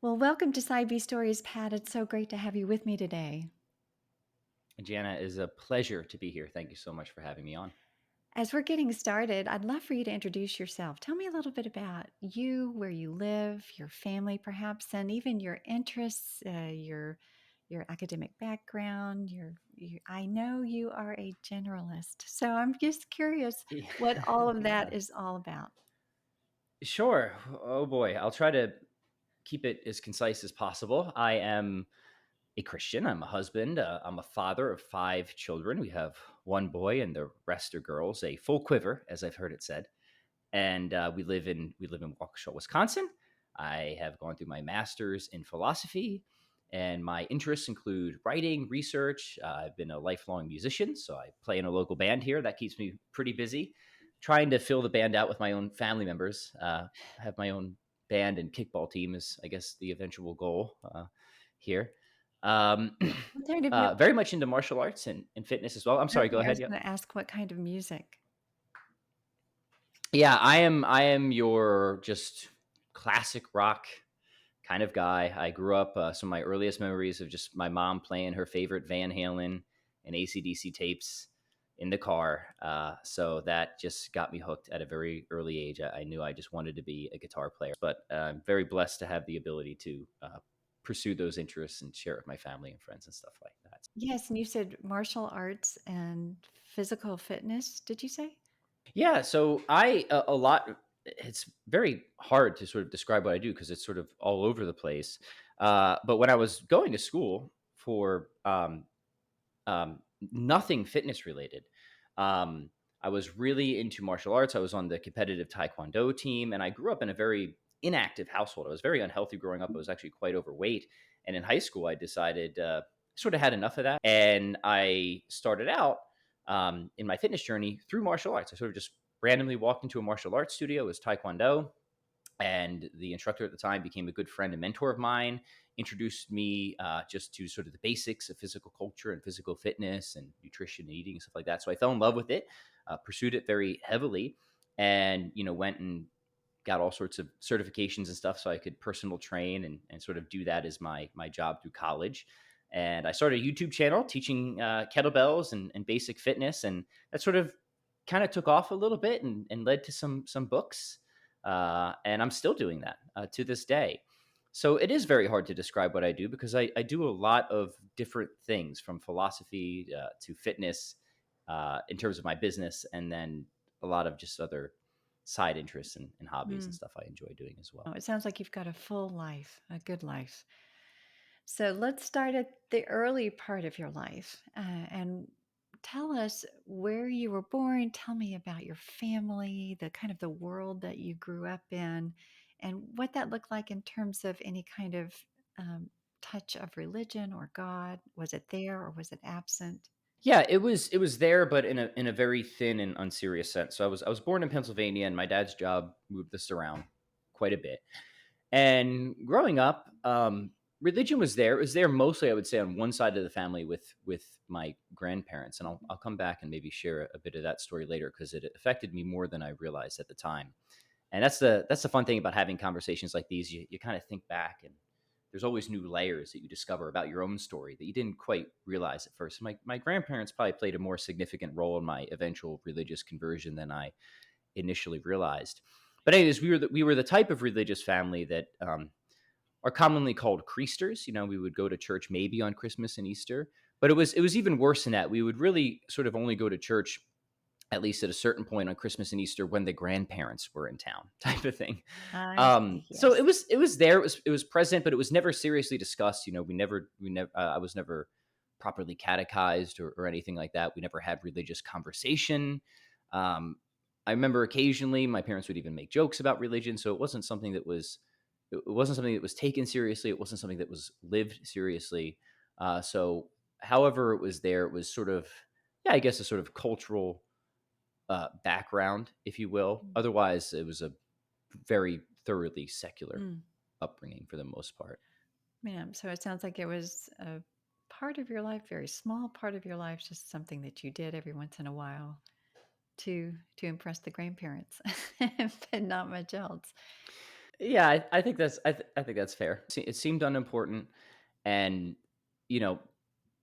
Well, welcome to Side B Stories, Pat. It's so great to have you with me today. Jana, it is a pleasure to be here. Thank you so much for having me on. As we're getting started, I'd love for you to introduce yourself. Tell me a little bit about you, where you live, your family, perhaps, and even your interests, your academic background. I know you are a generalist, so I'm just curious Yeah. what all of that Yeah. is all about. Sure. Oh boy. I'll try to keep it as concise as possible. I am a Christian. I'm a husband. I'm a father of five children. We have one boy, and the rest are girls. A full quiver, as I've heard it said. And we live in Waukesha, Wisconsin. I have gone through my master's in philosophy, and my interests include writing, research. I've been a lifelong musician, so I play in a local band here. That keeps me pretty busy. Trying to fill the band out with my own family members. I have my own band and kickball team is, I guess, the eventual goal here. Um, What kind of mu- very much into martial arts and fitness as well. I'm sorry. Go Okay, I ahead. was Yep. going to ask what kind of music. Yeah, I am your just classic rock kind of guy. I grew up, some of my earliest memories of just my mom playing her favorite Van Halen and AC/DC tapes in the car. So that just got me hooked at a very early age. I knew I just wanted to be a guitar player, but I'm very blessed to have the ability to pursue those interests and share it with my family and friends and stuff like that. Yes, and you said martial arts and physical fitness, did you say? Yeah, so a lot. It's very hard to sort of describe what I do because it's sort of all over the place. But when I was going to school for nothing fitness related, I was really into martial arts. I was on the competitive taekwondo team, and I grew up in a very inactive household. I was very unhealthy growing up. I was actually quite overweight, and in high school, I decided sort of had enough of that, and I started out in my fitness journey through martial arts. I sort of just randomly walked into a martial arts studio. It was taekwondo, and the instructor at the time became a good friend and mentor of mine, introduced me just to sort of the basics of physical culture and physical fitness and nutrition and eating and stuff like that. So I fell in love with it, pursued it very heavily, and went and got all sorts of certifications and stuff so I could personal train and sort of do that as my job through college. And I started a YouTube channel teaching kettlebells and basic fitness, and that sort of kind of took off a little bit and led to some books. And I'm still doing that to this day. So it is very hard to describe what I do because I do a lot of different things from philosophy to fitness in terms of my business, and then a lot of just other side interests and hobbies and Mm. stuff I enjoy doing as Oh, well. it sounds like you've got a full life, a good life. So let's start at the early part of your life and tell us where you were born. Tell me about your family, the kind of the world that you grew up in, and what that looked like in terms of any kind of um, touch of religion or God. Was it there or was it absent? Yeah, it was there, but in a very thin and unserious sense. So I was born in Pennsylvania, and my dad's job moved this around quite a bit. And growing up, religion was there. It was there mostly, I would say, on one side of the family with my grandparents, and I'll come back and maybe share a bit of that story later because it affected me more than I realized at the time. And that's the fun thing about having conversations like these. You kind of think back, and there's always new layers that you discover about your own story that you didn't quite realize at first. My grandparents probably played a more significant role in my eventual religious conversion than I initially realized. But anyways, we were the type of religious family that are commonly called creasters. We would go to church maybe on Christmas and Easter, but it was even worse than that. We would really sort of only go to church at least at a certain point on Christmas and Easter when the grandparents were in town, type of thing. I see, So it yes. was it was there. It was present, but it was never seriously discussed. We never. I was never properly catechized or anything like that. We never had religious conversation. Um, I remember occasionally my parents would even make jokes about religion, so it wasn't something that was taken seriously. It wasn't something that was lived seriously. So, however, it was there. It was sort of, yeah, I guess a sort of cultural background, if you will. Mm. Otherwise, it was a very thoroughly secular Mm. upbringing for the most part. Yeah, so it sounds like it was a part of your life, very small part of your life, just something that you did every once in a while to impress the grandparents, but not much else. Yeah, I think I think that's fair. It seemed unimportant, and you know,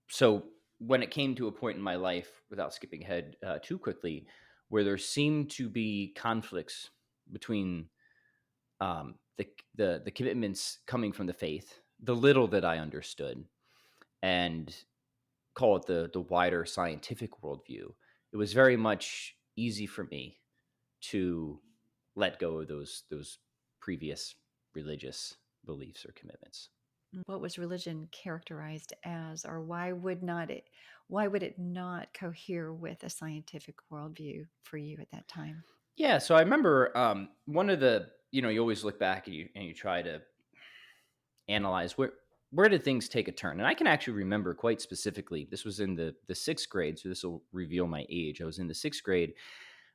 so when it came to a point in my life, without skipping ahead too quickly, where there seemed to be conflicts between the commitments coming from the faith, the little that I understood, and call it the wider scientific worldview, it was very much easy for me to let go of those previous religious beliefs or commitments. What was religion characterized as, or why would it not cohere with a scientific worldview for you at that time? Yeah, so I remember one of the you always look back and you try to analyze where did things take a turn, and I can actually remember quite specifically. This was in the sixth grade, so this will reveal my age. I was in the sixth grade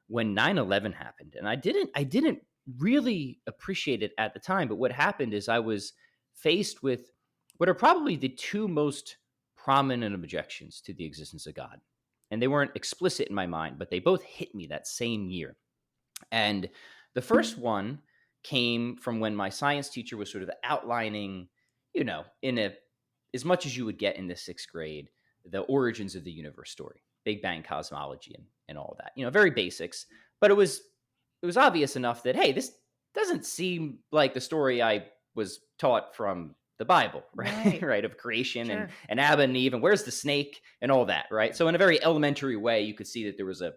when 9/11 happened, and I didn't really appreciate it at the time. But what happened is I was faced with what are probably the two most prominent objections to the existence of God, and they weren't explicit in my mind, but they both hit me that same year. And the first one came from when my science teacher was sort of outlining, in a as much as you would get in the sixth grade, the origins of the universe story, Big Bang cosmology, and all of that. Very basics, but it was obvious enough that hey, this doesn't seem like the story I was taught from the Bible, right? Right. Right, of creation and Sure. and Adam and Eve and where's the snake and all that, right? So in a very elementary way, you could see that there was a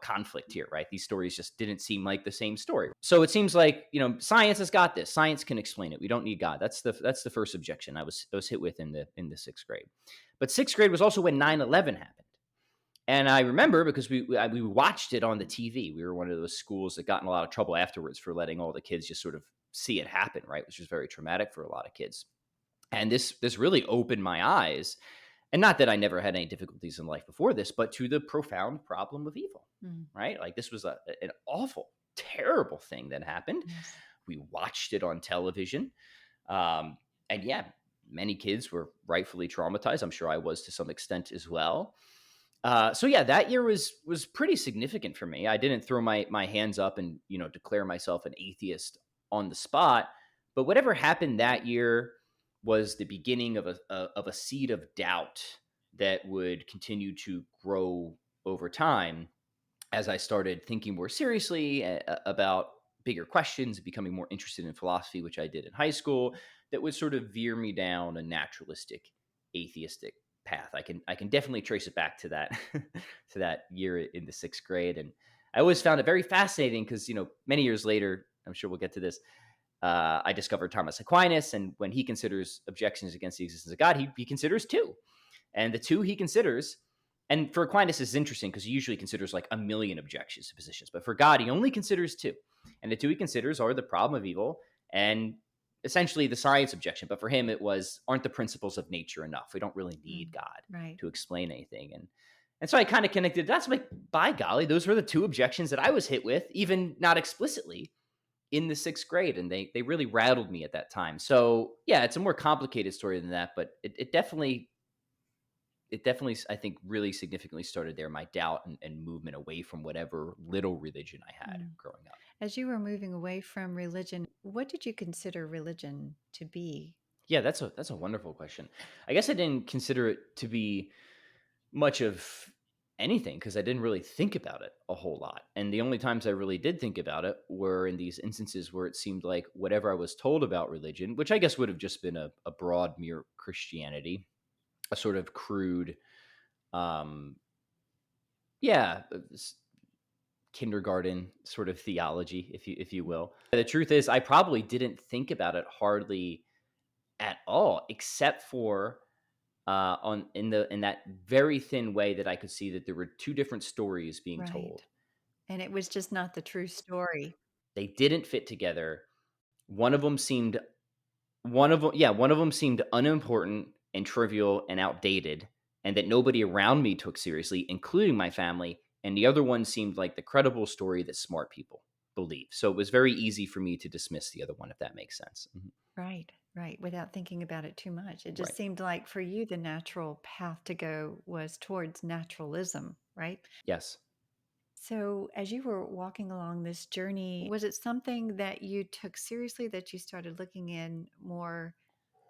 conflict here, right? These stories just didn't seem like the same story. So it seems like science has got this. Science can explain it. We don't need God. That's the first objection I was hit with in the sixth grade. But sixth grade was also when 9/11 happened. And I remember because we watched it on the TV. We were one of those schools that got in a lot of trouble afterwards for letting all the kids just sort of see it happen, right? Which was very traumatic for a lot of kids. And this really opened my eyes, and not that I never had any difficulties in life before this, but to the profound problem of evil, Mm, right? Like this was an awful, terrible thing that happened. yes. We watched it on television. And yeah, many kids were rightfully traumatized. I'm sure I was to some extent as well. So yeah, that year was pretty significant for me. I didn't throw my hands up and declare myself an atheist on the spot, but whatever happened that year was the beginning of a seed of doubt that would continue to grow over time as I started thinking more seriously about bigger questions, becoming more interested in philosophy, which I did in high school, that would sort of veer me down a naturalistic, atheistic path. I can definitely trace it back to that to that year in the sixth grade, and I always found it very fascinating because many years later, I'm sure we'll get to this. I discovered Thomas Aquinas, and when he considers objections against the existence of God, he considers two. And the two he considers, and for Aquinas, this is interesting because he usually considers like a million objections to positions, but for God, he only considers two. And the two he considers are the problem of evil and essentially the science objection. But for him, it was aren't the principles of nature enough? We don't really need Mm, God right. to explain anything. And so I kind of connected. That's like, by golly, those were the two objections that I was hit with, even not explicitly in the sixth grade, and they really rattled me at that time. So yeah, it's a more complicated story than that, but it definitely, I think, really significantly started there. My doubt and movement away from whatever little religion I had Mm. growing up. As you were moving away from religion, what did you consider religion to be? Yeah, that's a wonderful question. I guess I didn't consider it to be much of anything because I didn't really think about it a whole lot. And the only times I really did think about it were in these instances where it seemed like whatever I was told about religion, which I guess would have just been a broad mere Christianity, a sort of crude, um, yeah, kindergarten sort of theology, if you will. The truth is, I probably didn't think about it hardly at all, except for on in that very thin way that I could see that there were two different stories being Right. told. And it was just not the true story. They didn't fit together. One of them seemed one of them seemed unimportant and trivial and outdated, and that nobody around me took seriously, including my family. And the other one seemed like the credible story that smart people believe. So it was very easy for me to dismiss the other one, if that makes sense. Mhm. Right. Right. Without thinking about it too much. It just Right. seemed like for you, the natural path to go was towards naturalism, right? Yes. So, as you were walking along this journey, was it something that you took seriously, that you started looking in more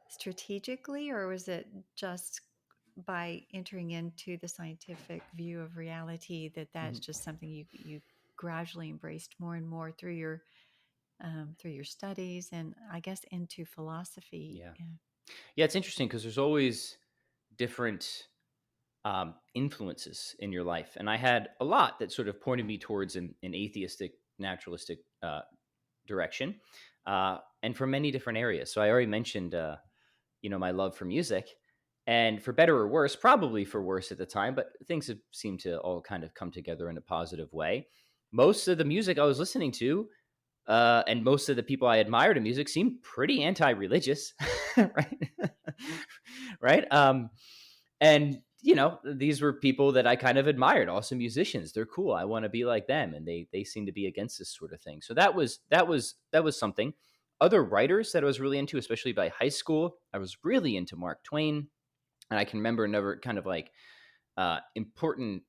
strategically, or was it just by entering into the scientific view of reality that that's Mhm. just something you gradually embraced more and more through your studies and I guess into philosophy? Yeah. Yeah. Yeah, it's interesting because there's always different influences in your life. And I had a lot that sort of pointed me towards an atheistic, naturalistic direction, and from many different areas. So I already mentioned, my love for music. And for better or worse, probably for worse at the time, but things have seemed to all kind of come together in a positive way. Most of the music I was listening to, and most of the people I admired in music seemed pretty anti-religious, right? Right. And these were people that I kind of admired, awesome musicians. They're cool. I want to be like them, and they seem to be against this sort of thing. So that was something. Other writers that I was really into, especially by high school, I was really into Mark Twain, and I can remember another kind of like important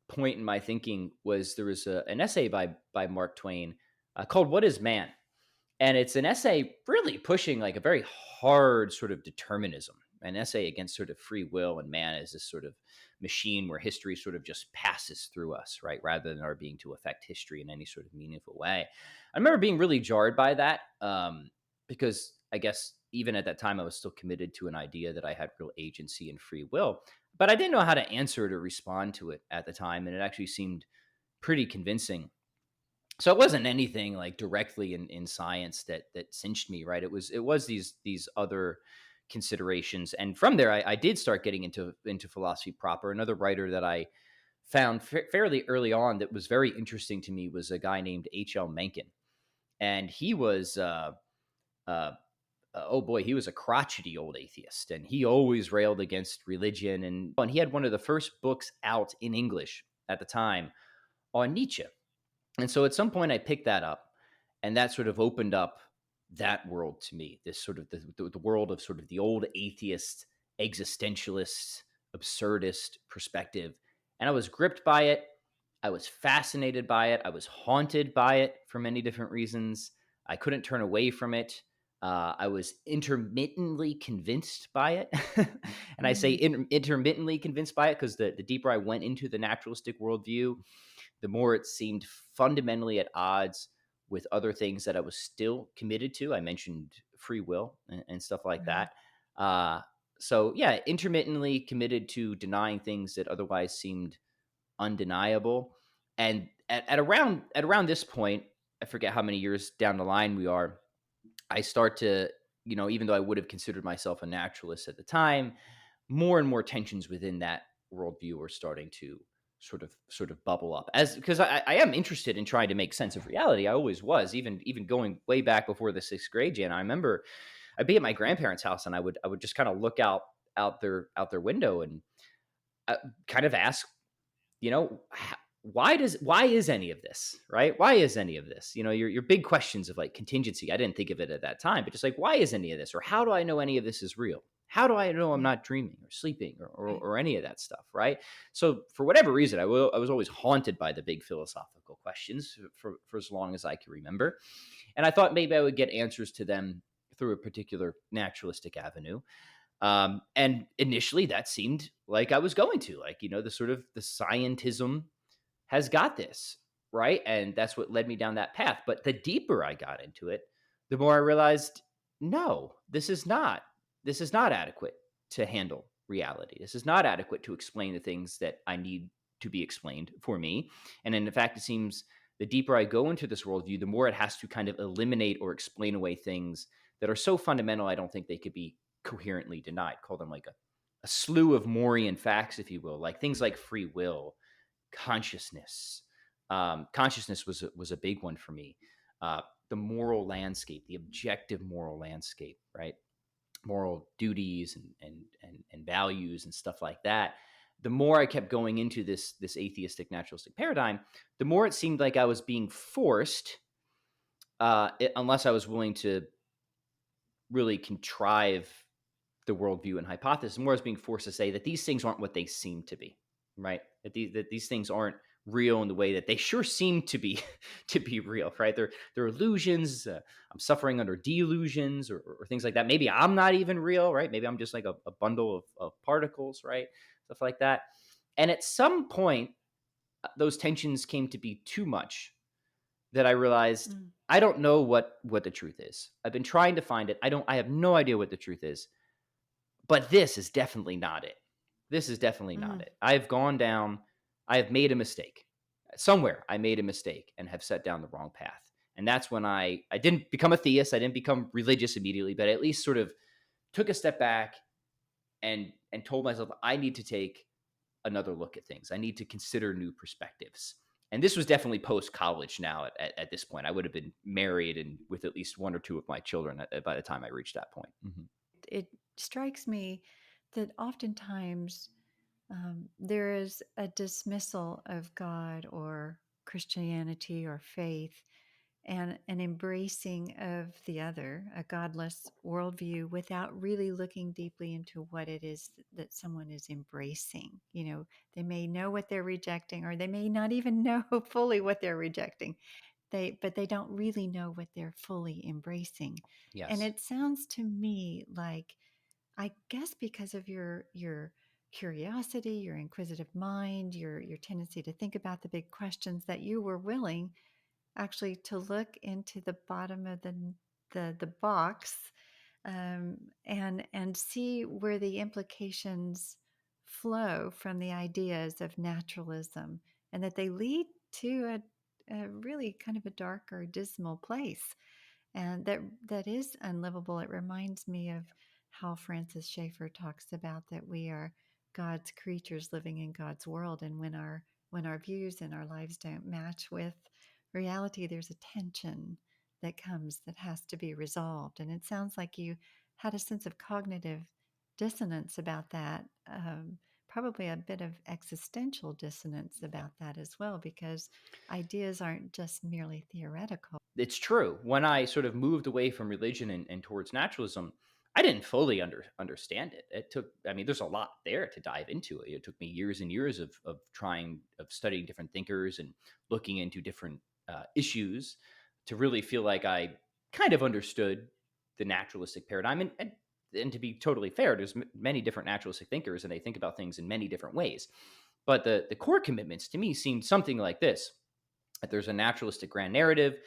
point in my thinking was there was an essay by Mark Twain called "What Is Man." And it's an essay really pushing like a very hard sort of determinism, an essay against sort of free will and man as this sort of machine where history sort of just passes through us, right? Rather than our being to affect history in any sort of meaningful way. I remember being really jarred by that because I guess even at that time, I was still committed to an idea that I had real agency and free will, but I didn't know how to answer it or respond to it at the time. And it actually seemed pretty convincing. So it wasn't anything like directly in science that cinched me, right? It was these other considerations, and from there I did start getting into philosophy proper. Another writer that I found fairly early on that was very interesting to me was a guy named H.L. Mencken, and he was uh, oh boy, he was a crotchety old atheist, and he always railed against religion, and he had one of the first books out in English at the time on Nietzsche. And so at some point I picked that up, and that sort of opened up that world to me, this sort of the world of sort of the old atheist, existentialist, absurdist perspective. And I was gripped by it. I was fascinated by it. I was haunted by it for many different reasons. I couldn't turn away from it. I was intermittently convinced by it. And I say Mm, intermittently convinced by it because the deeper I went into the naturalistic worldview, the more it seemed fundamentally at odds with other things that I was still committed to. I mentioned free will and stuff like right. that. Uh, so yeah, intermittently committed to denying things that otherwise seemed undeniable. And at around this point, I forget how many years down the line we are. I start to, even though I would have considered myself a naturalist at the time, more and more tensions within that worldview are starting to sort of bubble up, as because I am interested in trying to make sense of reality. I always was, even going way back before the sixth grade, Jan. I remember I'd be at my grandparents' house, and I would just kind of look out their window and kind of ask, why is any of this, right? Why is any of this? Your big questions of like contingency. I didn't think of it at that time, but just like, why is any of this, or how do I know any of this is real? How do I know I'm Yeah, not dreaming or sleeping right. or any of that stuff, right? So for whatever reason, I was always haunted by the big philosophical questions for as long as I can remember, and I thought maybe I would get answers to them through a particular naturalistic avenue. And initially, that seemed like I was going to, like, the sort of the scientism has got this, right? And that's what led me down that path. But the deeper I got into it, the more I realized, no, this is not adequate to handle reality. This is not adequate to explain the things that I need to be explained for me. And in fact, it seems the deeper I go into this worldview, the more it has to kind of eliminate or explain away things that are so fundamental, I don't think they could be coherently denied. Call them like a slew of Morian facts, if you will, like things like free will, consciousness. Consciousness was a big one for me. Uh, the moral landscape, the objective moral landscape, right? Moral duties and values and stuff like that. The more I kept going into this atheistic naturalistic paradigm, the more it seemed like I was being forced, unless I was willing to really contrive the worldview and hypothesis, more as being forced to say that these things aren't what they seem to be, right? That these things aren't real in the way that they sure seem to be to be real, right? They're illusions. I'm suffering under delusions or things like that. Maybe I'm not even real, right? Maybe I'm just like a bundle of particles, right? Stuff like that. And at some point, those tensions came to be too much that I realized Mm, I don't know what the truth is. I've been trying to find it. I have no idea what the truth is. But this is definitely not it. This is definitely not mm, it. I've gone down, I have made a mistake. Somewhere I made a mistake and have set down the wrong path. And that's when I didn't become a theist. I didn't become religious immediately, but at least sort of took a step back and told myself I need to take another look at things. I need to consider new perspectives. And this was definitely post college now at this point. I would have been married and with at least one or two of my children by the time I reached that point. Mhm. it strikes me that oftentimes there is a dismissal of God or Christianity or faith and an embracing of the other, a godless worldview, without really looking deeply into what it is that someone is embracing. You know, they may know what they're rejecting, or they may not even know fully what they're rejecting. But they don't really know what they're fully embracing. And Yes. it sounds to me like, I guess because of your curiosity, your inquisitive mind, your tendency to think about the big questions, that you were willing actually to look into the bottom of the box, and see where the implications flow from the ideas of naturalism, and that they lead to a really kind of a dark or dismal place, and that is unlivable. It reminds me of how Francis Schaeffer talks about that we are God's creatures living in God's world, and when our views and our lives don't match with reality, there's a tension that comes that has to be resolved. And it sounds like you had a sense of cognitive dissonance about that, probably a bit of existential dissonance about that as well, because ideas aren't just merely theoretical. It's true. When I sort of moved away from religion and towards naturalism, I didn't fully understand it. It took, I mean, there's a lot there to dive into it. It took me years and years of trying, of studying different thinkers and looking into different issues to really feel like I kind of understood the naturalistic paradigm. And to be totally fair, there's many different naturalistic thinkers and they think about things in many different ways. But the core commitments to me seemed something like this: that there's a naturalistic grand narrative,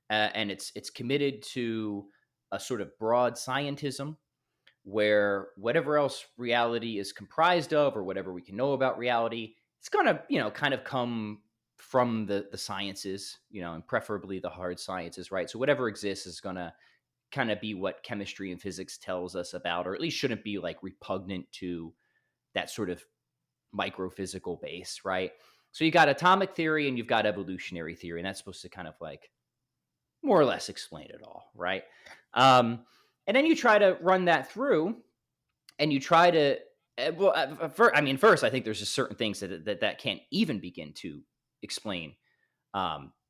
and it's committed to a sort of broad scientism where whatever else reality is comprised of, or whatever we can know about reality, it's gonna kind of come from the sciences, and preferably the hard sciences, right? So whatever exists is gonna kind of be what chemistry and physics tells us about, or at least shouldn't be like repugnant to that sort of microphysical base, right? So you got atomic theory and you've got evolutionary theory, and that's supposed to kind of like more or less explain it all, right? Um, and then you try to run that through, and you try to first, I think there's just certain things that can't even begin to explain,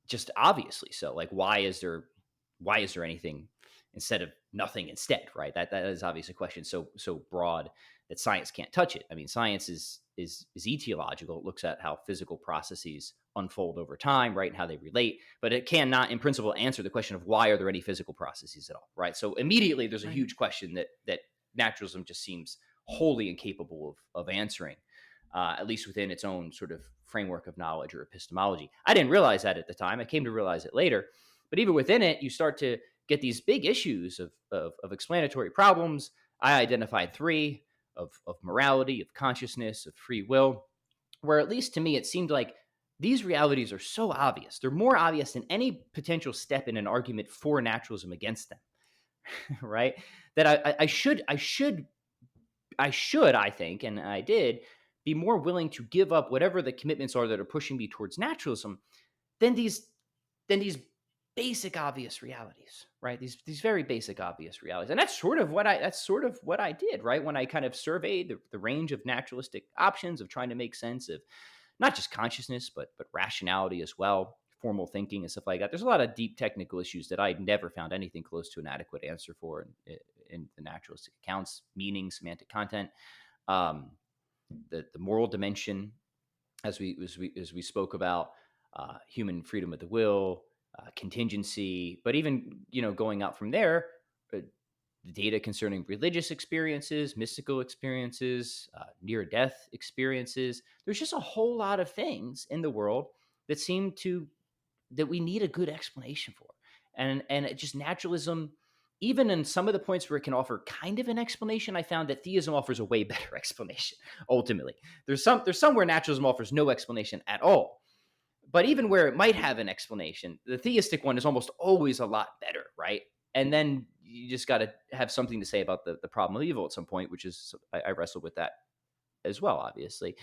just obviously. So, like, why is there anything instead of nothing instead, right? That is obviously a question so broad that science can't touch it. I mean, science is etiological. It looks at how physical processes unfold over time, right, and how they relate, but it cannot in principle answer the question of why are there any physical processes at all, right? So immediately there's a Right. huge question that naturalism just seems wholly incapable of answering, at least within its own sort of framework of knowledge or epistemology. I didn't realize that at the time. I came to realize it later. But even within it, you start to get these big issues of explanatory problems. I identified three: of morality, of consciousness, of free will, where at least to me, it seemed like these realities are so obvious. They're more obvious than any potential step in an argument for naturalism against them, right? That I think, and I did, be more willing to give up whatever the commitments are that are pushing me towards naturalism than these basic obvious realities, right? These very basic obvious realities. And that's sort of what I did, right? When I kind of surveyed the range of naturalistic options of trying to make sense of not just consciousness, but rationality as well, formal thinking and stuff like that. There's a lot of deep technical issues that I never found anything close to an adequate answer for in the naturalistic accounts: meaning, semantic content, um, the moral dimension, as we spoke about human freedom of the will, contingency, but even going out from there, uh, the data concerning religious experiences, mystical experiences, near death experiences. There's just a whole lot of things in the world that seem to that we need a good explanation for. And it just naturalism, even in some of the points where it can offer kind of an explanation, I found that theism offers a way better explanation. Ultimately, there's some where naturalism offers no explanation at all. But even where it might have an explanation, the theistic one is almost always a lot better, right? And then you just got to have something to say about the problem of evil at some point, which is I wrestled with that as well, obviously.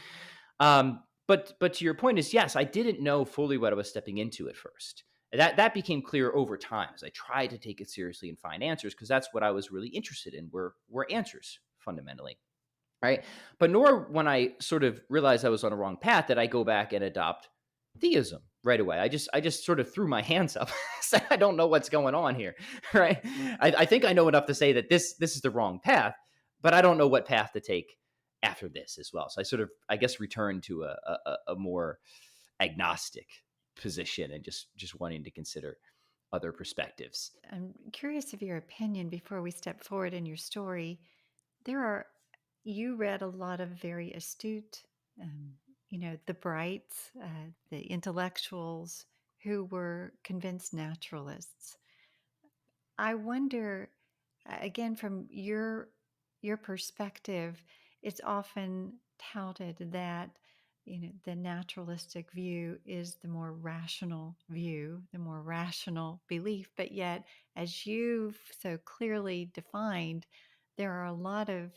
But to your point is, yes, I didn't know fully what I was stepping into at first. That became clear over time as I tried to take it seriously and find answers, because that's what I was really interested in, were answers fundamentally, right? But nor when I sort of realized I was on a wrong path that I go back and adopt theism right away. I just sort of threw my hands up, said I don't know what's going on here, right? I think I know enough to say that this is the wrong path, but I don't know what path to take after this as well. So I sort of, I guess, returned to a more agnostic position and just wanting to consider other perspectives. I'm curious of your opinion before we step forward in your story. There are, you read a lot of very astute, um, the brights, the intellectuals who were convinced naturalists. I wonder, again, from your perspective, it's often touted that the naturalistic view is the more rational view, the more rational belief. But yet, as you've so clearly defined, there are a lot of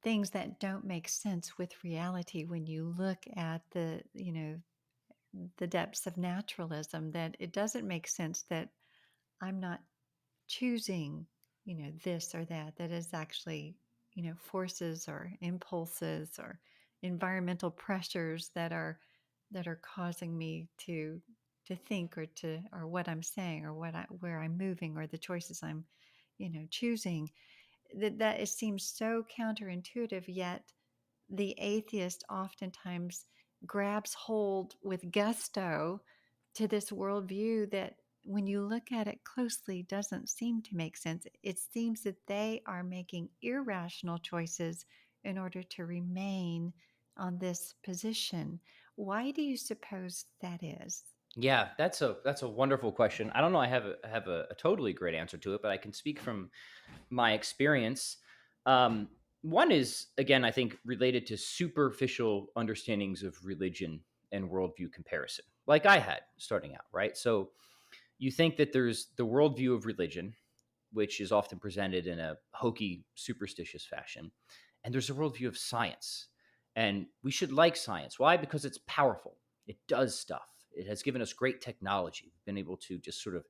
things that don't make sense with reality when you look at the depths of naturalism. That it doesn't make sense that I'm not choosing, this or that, that is actually, forces or impulses or environmental pressures that are causing me to think or what I'm saying or where I'm moving or the choices I'm, choosing. That it seems so counterintuitive, yet the atheist oftentimes grabs hold with gusto to this worldview that, when you look at it closely, doesn't seem to make sense. It seems that they are making irrational choices in order to remain on this position. Why do you suppose that is? Yeah, that's a wonderful question. I don't know. I have a totally great answer to it, but I can speak from my experience. Um, One is, again, I think, related to superficial understandings of religion and worldview comparison, like I had starting out, right? So you think that there's the worldview of religion, which is often presented in a hokey, superstitious fashion, and there's a worldview of science. And we should like science. Why? Because it's powerful. It does stuff. It has given us great technology. We've been able to just sort of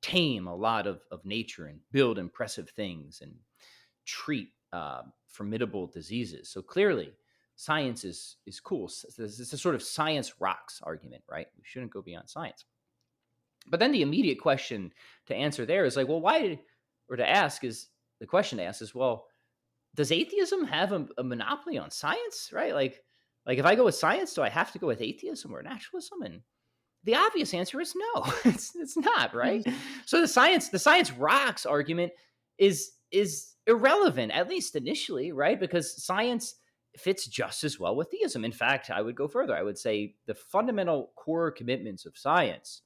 tame a lot of nature and build impressive things and treat formidable diseases. So clearly, science is cool. It's a sort of science rocks argument, right? We shouldn't go beyond science. But then the immediate question to answer there is like, well, why, or to ask is the question to ask is, well, does atheism have a monopoly on science, right? Like if I go with science, do I have to go with atheism or naturalism? And the obvious answer is no. It's not, right? So the science rocks argument is irrelevant, at least initially, right? Because science fits just as well with theism. In fact, I would go further. I would say the fundamental core commitments of science,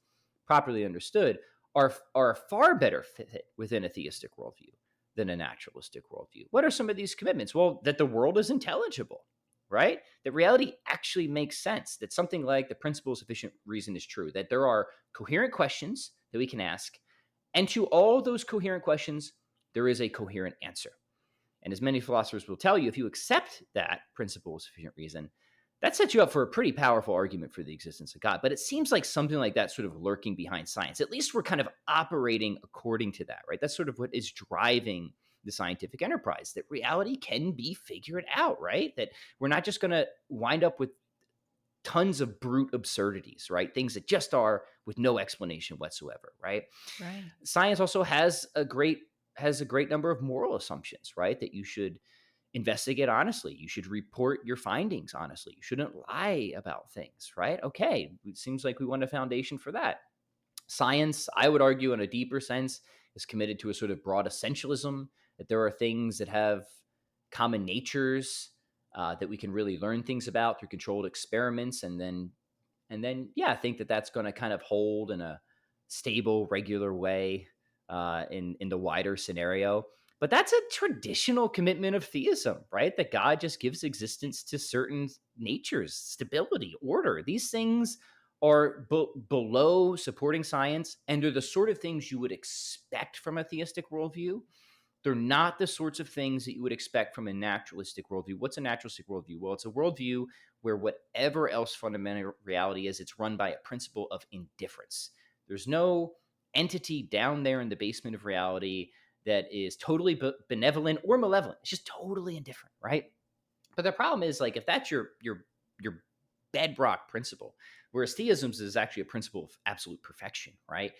properly understood, are a far better fit within a theistic worldview than a naturalistic worldview. What are some of these commitments? Well, that the world is intelligible, right? That reality actually makes sense, that something like the principle of sufficient reason is true, that there are coherent questions that we can ask, and to all those coherent questions, there is a coherent answer. And as many philosophers will tell you, if you accept that principle of sufficient reason, that sets you up for a pretty powerful argument for the existence of God. But it seems like something like that sort of lurking behind science. At least we're kind of operating according to that, right? That's sort of what is driving the scientific enterprise, that reality can be figured out, right? That we're not just going to wind up with tons of brute absurdities, right? Things that just are with no explanation whatsoever, right? Right. Science also has a great number of moral assumptions, right? That you should investigate honestly. You should report your findings honestly. You shouldn't lie about things, right? Okay, it seems like we want a foundation for that. Science, I would argue, in a deeper sense, is committed to a sort of broad essentialism, that there are things that have common natures that we can really learn things about through controlled experiments, and then yeah, I think that that's going to kind of hold in a stable, regular way in the wider scenario. But that's a traditional commitment of theism, right? That God just gives existence to certain natures, stability, order. These things are below supporting science, and they're the sort of things you would expect from a theistic worldview. They're not the sorts of things that you would expect from a naturalistic worldview. What's a naturalistic worldview? Well, it's a worldview where whatever else fundamental reality is, it's run by a principle of indifference. There's no entity down there in the basement of reality that is totally benevolent or malevolent. It's just totally indifferent, right? But the problem is, like, if that's your bedrock principle, whereas theism is actually a principle of absolute perfection, right?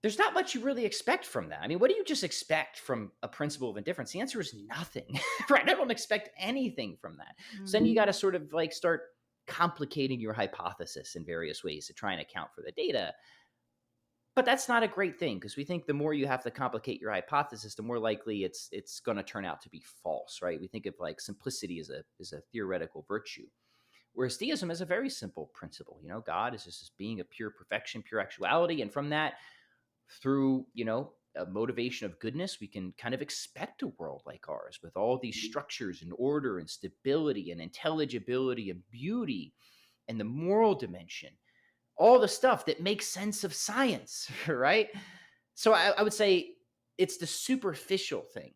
There's not much you really expect from that. I mean, what do you just expect from a principle of indifference? The answer is nothing, right? I don't expect anything from that. So then you got to sort of like start complicating your hypothesis in various ways to try and account for the data. But that's not a great thing, because we think the more you have to complicate your hypothesis, the more likely it's going to turn out to be false, right? We think of like simplicity as a theoretical virtue. Whereas theism is a very simple principle. God is just this being of pure perfection, pure actuality. And from that, through a motivation of goodness, we can kind of expect a world like ours with all these structures and order and stability and intelligibility and beauty and the moral dimension, all the stuff that makes sense of science. Right? So I would say it's the superficial thing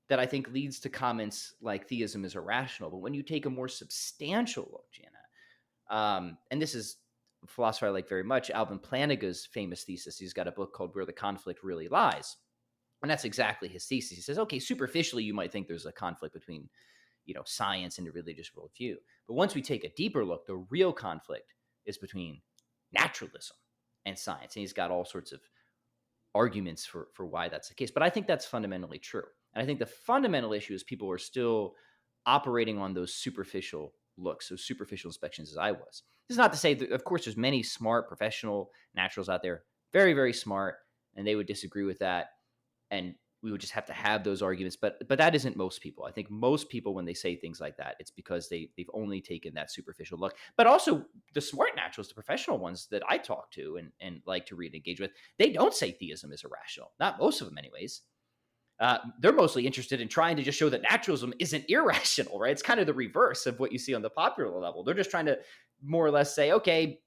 that I think leads to comments like theism is irrational. But when you take a more substantial look, Jana, and this is a philosopher I like very much, Alvin Plantinga's famous thesis. He's got a book called Where the Conflict Really Lies. And that's exactly his thesis. He says, okay, superficially, you might think there's a conflict between, science and a religious worldview. But once we take a deeper look, the real conflict is between naturalism and science. And he's got all sorts of arguments for why that's the case. But I think that's fundamentally true. And I think the fundamental issue is people are still operating on those superficial looks, those superficial inspections, as I was. This is not to say that, of course, there's many smart professional naturals out there, very, very smart, and they would disagree with that. And we would just have to have those arguments. But that isn't most people. I think most people, when they say things like that, it's because they've only taken that superficial look. But also the smart naturals, the professional ones that I talk to and like to read and engage with, they don't say theism is irrational. Not most of them, anyways. They're mostly interested in trying to just show that naturalism isn't irrational, right? It's kind of the reverse of what you see on the popular level. They're just trying to more or less say, okay,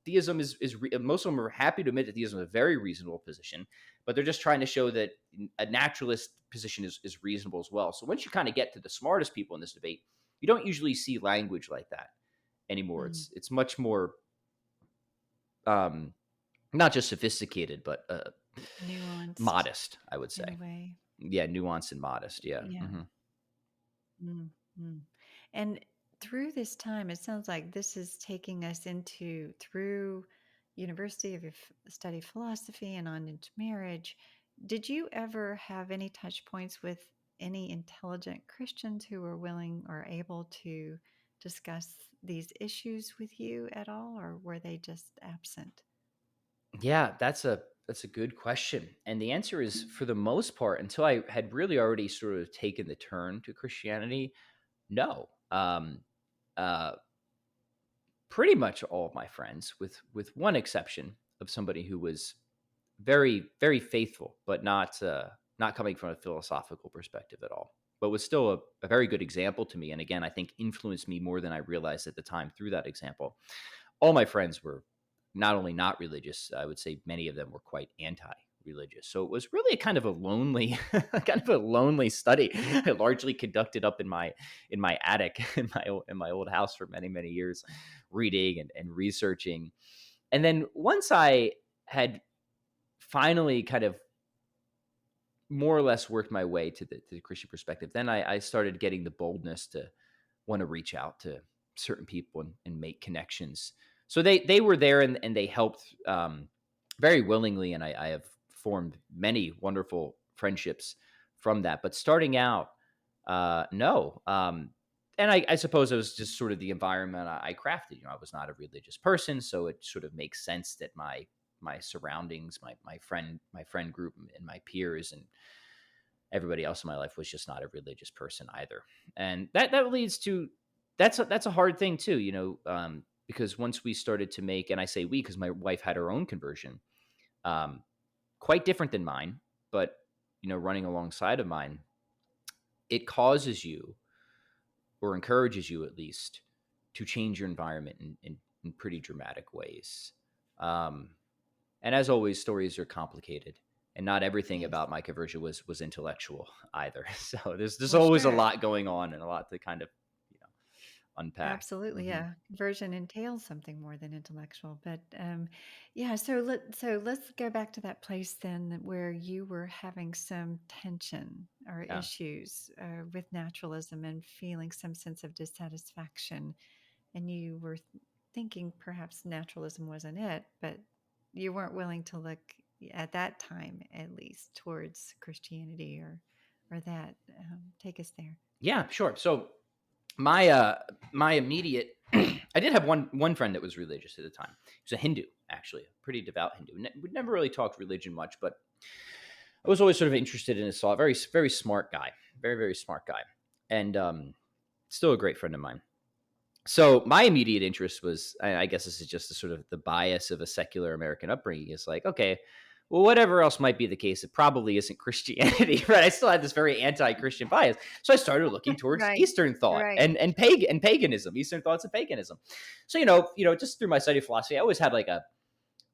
theism is most of them are happy to admit that theism is a very reasonable position, but they're just trying to show that a naturalist position is reasonable as well. So once you kind of get to the smartest people in this debate, you don't usually see language like that anymore. It's much more not just sophisticated, but Nuanced modest, I would in a say. way. Yeah, nuanced and modest. Yeah. Yeah. Mm-hmm. Mm. And through this time, it sounds like this is taking us through university of your study philosophy and on into marriage. Did you ever have any touch points with any intelligent Christians who were willing or able to discuss these issues with you at all, or were they just absent? Yeah, that's a good question. And the answer is, for the most part, until I had really already sort of taken the turn to Christianity, no. Uh, Pretty much all of my friends, with one exception of somebody who was very, very faithful, but not coming from a philosophical perspective at all, but was still a very good example to me. And again, I think influenced me more than I realized at the time through that example. All my friends were not only not religious, I would say many of them were quite anti-religious. So it was really a kind of a lonely, kind of a lonely study. I largely conducted up in my attic in my old house for many, many years, reading and researching. And then once I had finally kind of more or less worked my way to the Christian perspective, then I started getting the boldness to want to reach out to certain people and make connections. So they were there, and they helped very willingly, and I have formed many wonderful friendships from that. But starting out, No. And I suppose it was just sort of the environment I crafted. I was not a religious person, so it sort of makes sense that my surroundings, my friend group, and my peers, and everybody else in my life was just not a religious person either. And that leads to that's a hard thing too. Because once we started to make, and I say we because my wife had her own conversion, um, quite different than mine, but running alongside of mine, it causes you, or encourages you at least, to change your environment in pretty dramatic ways. Um, and as always, stories are complicated, and not everything Yes. about my conversion was intellectual either. So there's Well, always a sure. lot going on and a lot to kind of you know unpack. Absolutely, Hmm. yeah. Conversion entails something more than intellectual, but yeah. So let's go back to that place then where you were having some tension or Yeah. issues with naturalism and feeling some sense of dissatisfaction, and you were thinking perhaps naturalism wasn't it, but you weren't willing to look at that time, at least, towards Christianity or that. Take us there. Yeah, sure. So my my immediate I did have one friend that was religious at the time. He was a Hindu, actually, a pretty devout Hindu. We never really talked religion much, but I was always sort of interested in his thought. Very very smart guy, very very smart guy, and still a great friend of mine. So my immediate interest was, I guess this is just the sort of the bias of a secular American upbringing, is like, okay, well, whatever else might be the case, it probably isn't Christianity, right? I still had this very anti-Christian bias, so I started looking towards Right, Eastern thought right. and paganism, Eastern thoughts and paganism. So just through my study of philosophy, I always had like a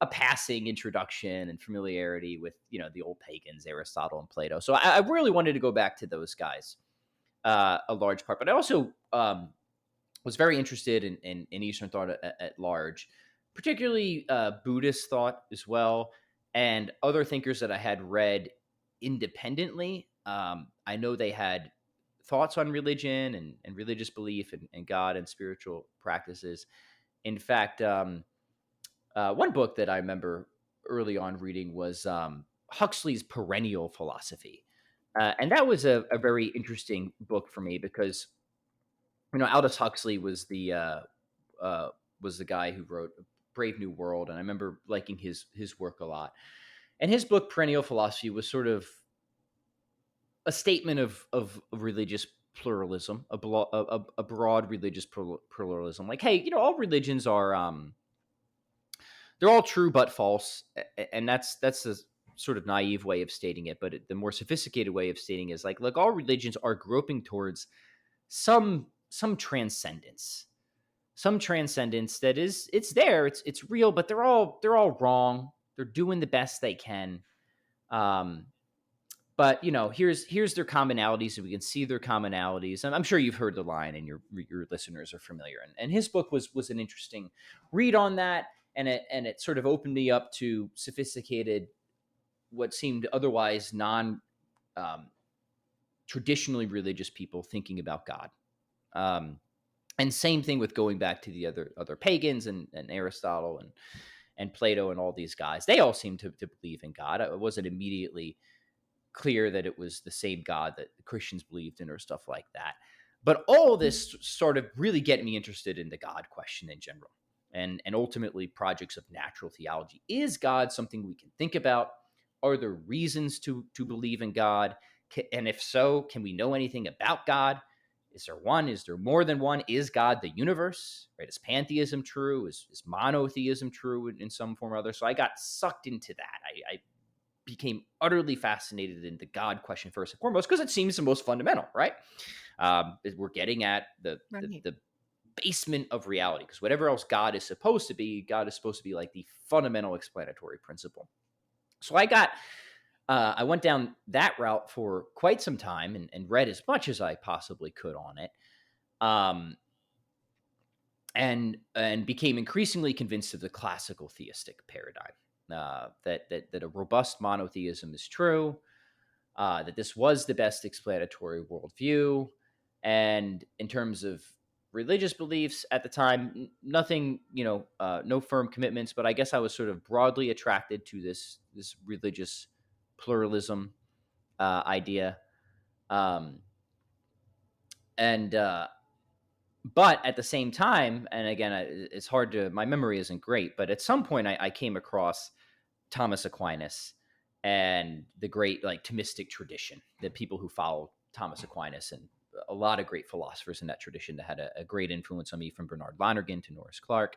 passing introduction and familiarity with the old pagans, Aristotle and Plato. So I really wanted to go back to those guys, a large part, but I also was very interested in Eastern thought at large, particularly Buddhist thought as well, and other thinkers that I had read independently. I know they had thoughts on religion and religious belief and God and spiritual practices. In fact, one book that I remember early on reading was Huxley's Perennial Philosophy. And that was a very interesting book for me because Aldous Huxley uh, was the guy who wrote Brave New World, and I remember liking his work a lot. And his book Perennial Philosophy was sort of a statement of religious pluralism, a broad religious pluralism. Like, hey, all religions are they're all true but false, and that's a sort of naive way of stating it. But the more sophisticated way of stating it is like, look, all religions are groping towards some transcendence, that is, it's there, it's real, but they're all wrong. They're doing the best they can. um but here's their commonalities, and we can see their commonalities, and I'm sure you've heard the line, and your listeners are familiar. And his book was an interesting read on that, and it sort of opened me up to sophisticated, what seemed otherwise non um, traditionally religious people thinking about God. And same thing with going back to the other pagans, and Aristotle and Plato and all these guys. They all seem to believe in God. It wasn't immediately clear that it was the same God that the Christians believed in or stuff like that. But all this started really getting me interested in the God question in general, and ultimately projects of natural theology. Is God something we can think about? Are there reasons to believe in God? And if so, can we know anything about God? Is there one? Is there more than one? Is God the universe? Right? Is pantheism true? Is monotheism true in some form or other? So I got sucked into that. I became utterly fascinated in the God question first and foremost because it seems the most fundamental, right? We're getting at Right. the basement of reality, because whatever else God is supposed to be, God is supposed to be like the fundamental explanatory principle. So I went down that route for quite some time, and read as much as I possibly could on it. Um, and became increasingly convinced of the classical theistic paradigm, that a robust monotheism is true, that this was the best explanatory worldview. And in terms of religious beliefs at the time, nothing, no firm commitments, but I guess I was sort of broadly attracted to this religious pluralism idea. Um, And but at the same time, and again, it's hard to, my memory isn't great, but at some point I came across Thomas Aquinas and the great like Thomistic tradition, the people who follow Thomas Aquinas, and a lot of great philosophers in that tradition that had a great influence on me, from Bernard Lonergan to Norris Clark.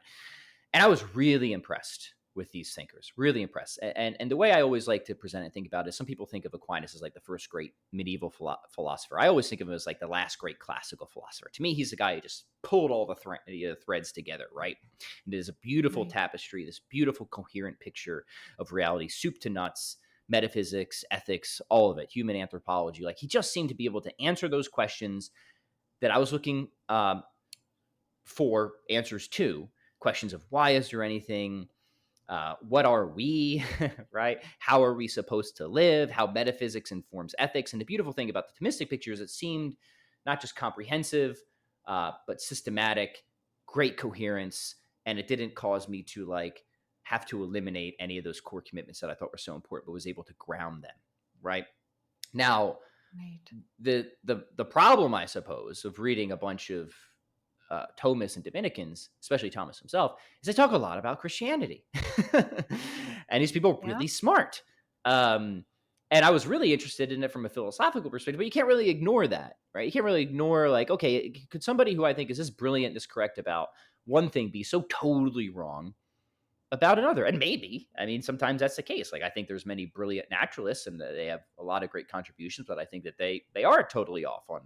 And I was really impressed with these thinkers, really impressed. And the way I always like to present and think about it is, some people think of Aquinas as like the first great medieval philosopher. I always think of him as like the last great classical philosopher. To me, he's the guy who just pulled all the threads together, right? And it is a beautiful Right. tapestry, this beautiful coherent picture of reality, soup to nuts, metaphysics, ethics, all of it, human anthropology. Like, he just seemed to be able to answer those questions that I was looking for answers to. Questions of, why is there anything? What are we? Right? How are we supposed to live? How metaphysics informs ethics. And the beautiful thing about the Thomistic picture is it seemed not just comprehensive, but systematic, great coherence. And it didn't cause me to like have to eliminate any of those core commitments that I thought were so important, but was able to ground them. Right now, Right. the problem, I suppose, of reading a bunch of Thomists and Dominicans, especially Thomas himself, is they talk a lot about Christianity. And these people are Yeah. really smart. And I was really interested in it from a philosophical perspective, but you can't really ignore that, right? You can't really ignore, like, okay, could somebody who I think is this brilliant, this correct about one thing be so totally wrong about another? And maybe, I mean, sometimes that's the case. Like, I think there's many brilliant naturalists and they have a lot of great contributions, but I think that they are totally off on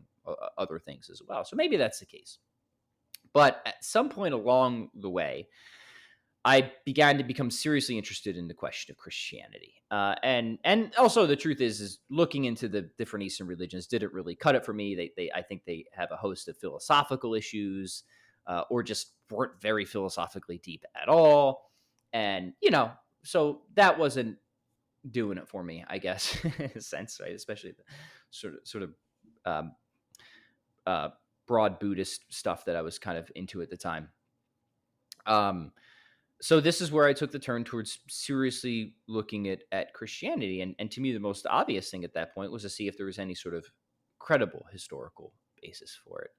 other things as well. So maybe that's the case. But at some point along the way, I began to become seriously interested in the question of Christianity, and also the truth is looking into the different Eastern religions didn't really cut it for me. They I think they have a host of philosophical issues, or just weren't very philosophically deep at all, and so that wasn't doing it for me, I guess, in a sense, right? Especially the sort of um, uh, broad Buddhist stuff that I was kind of into at the time. Um, so this is where I took the turn towards seriously looking at Christianity, and to me, the most obvious thing at that point was to see if there was any sort of credible historical basis for it,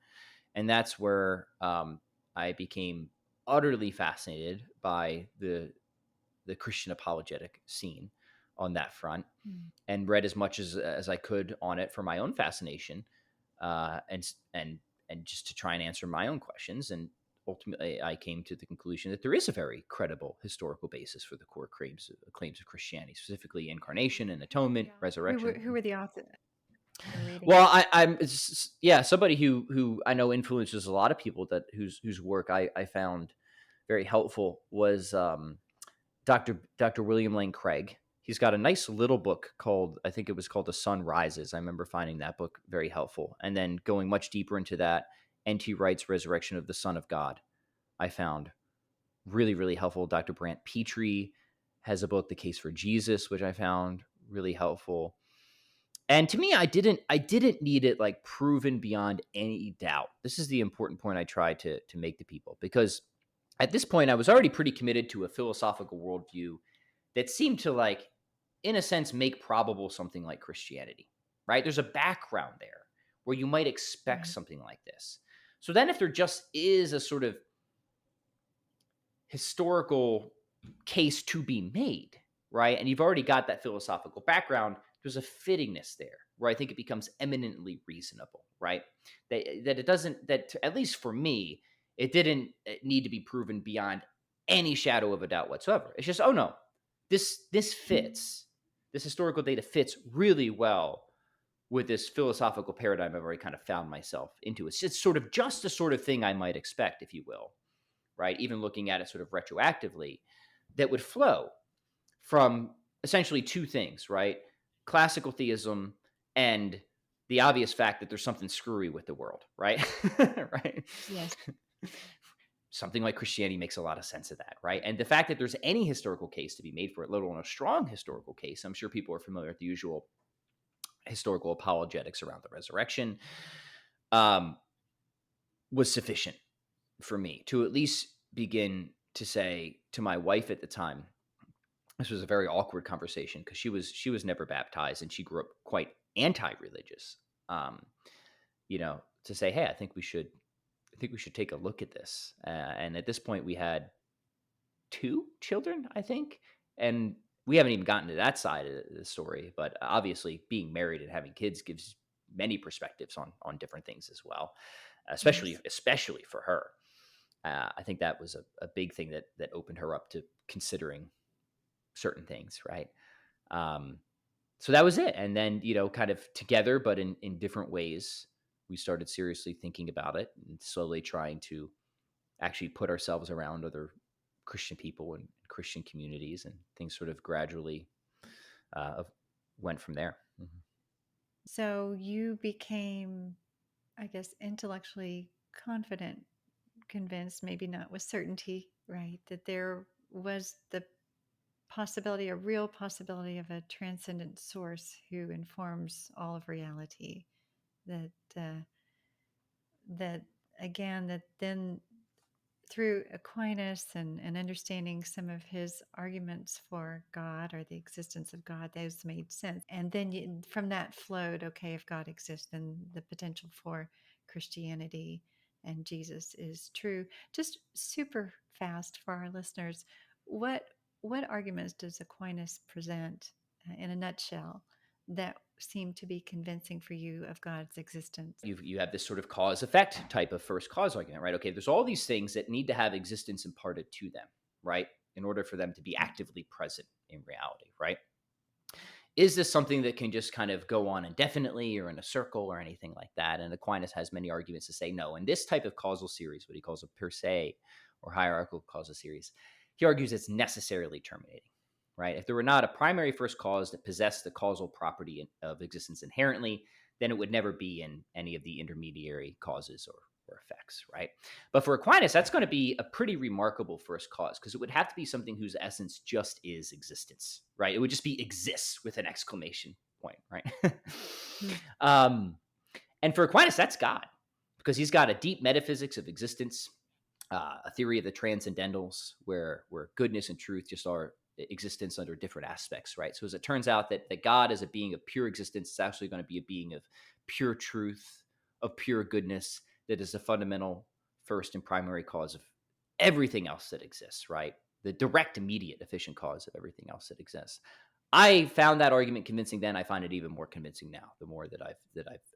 and that's where I became utterly fascinated by the Christian apologetic scene on that front, Mm. and read as much as I could on it for my own fascination, and just to try and answer my own questions. And ultimately, I came to the conclusion that there is a very credible historical basis for the core claims of Christianity, specifically incarnation and atonement, Yeah. resurrection. Who were the author you're reading? Well, yeah, somebody who I know influences a lot of people, that whose work I found very helpful, was Dr. William Lane Craig. He's got a nice little book called, I think it was called The Sun Rises. I remember finding that book very helpful. And then going much deeper into that, N.T. Wright's Resurrection of the Son of God, I found really, really helpful. Dr. Brant Pitre has a book, The Case for Jesus, which I found really helpful. And to me, I didn't need it like proven beyond any doubt. This is the important point I try to make to people, because at this point I was already pretty committed to a philosophical worldview that seemed to, like, in a sense, make probable something like Christianity, right? There's a background there where you might expect Right. something like this. So then if there just is a sort of historical case to be made, right? And you've already got that philosophical background, there's a fittingness there where I think it becomes eminently reasonable, right? That it doesn't, that at least for me, it didn't need to be proven beyond any shadow of a doubt whatsoever. It's just, oh no, this fits. This historical data fits really well with this philosophical paradigm I've already kind of found myself into. It's sort of just the sort of thing I might expect, if you will, right? Even looking at it sort of retroactively, that would flow from essentially two things, right? Classical theism and the obvious fact that there's something screwy with the world, right? Right? Yes. Something like Christianity makes a lot of sense of that, right? And the fact that there's any historical case to be made for it, let alone a strong historical case, I'm sure people are familiar with the usual historical apologetics around the resurrection, um, was sufficient for me to at least begin to say to my wife at the time. This was a very awkward conversation because she was never baptized and she grew up quite anti-religious. Um, to say, hey, I think we should take a look at this. And at this point, we had two children, I think, and we haven't even gotten to that side of the story. But obviously, being married and having kids gives many perspectives on different things as well, especially Yes. especially for her. I think that was a big thing that opened her up to considering certain things, right? Um, so that was it. And then, kind of together, but in different ways, we started seriously thinking about it and slowly trying to actually put ourselves around other Christian people and Christian communities, and things sort of gradually uh, went from there. Mhm. So you became, I guess, intellectually confident, convinced, maybe not with certainty, right, that there was the possibility, a real possibility of a transcendent source who informs all of reality. That that again, that then through Aquinas and understanding some of his arguments for God or the existence of God, those made sense. And then from that flowed, okay, if God exists, then the potential for Christianity and Jesus is true. Just super fast for our listeners, what what arguments does Aquinas present in a nutshell that seem to be convincing for you of God's existence? You have this sort of cause effect type of first cause argument, right? Okay, there's all these things that need to have existence imparted to them, right, in order for them to be actively present in reality, right? Is this something that can just kind of go on indefinitely or in a circle or anything like that? And Aquinas has many arguments to say no. In this type of causal series, what he calls a per se or hierarchical causal series, he argues it's necessarily terminating, right? If there were not a primary first cause that possessed the causal property of existence inherently, then it would never be in any of the intermediary causes or effects, right? But for Aquinas, that's going to be a pretty remarkable first cause, because it would have to be something whose essence just is existence, right? It would just be exists with an exclamation point, right? Hmm. um, and for Aquinas, that's God, because he's got a deep metaphysics of existence, a theory of the transcendentals, where goodness and truth just are existence under different aspects, right? So as it turns out that God is a being of pure existence, is actually going to be a being of pure truth, of pure goodness, that is the fundamental first and primary cause of everything else that exists, right? The direct, immediate, efficient cause of everything else that exists. I found that argument convincing then. I find it even more convincing now, the more that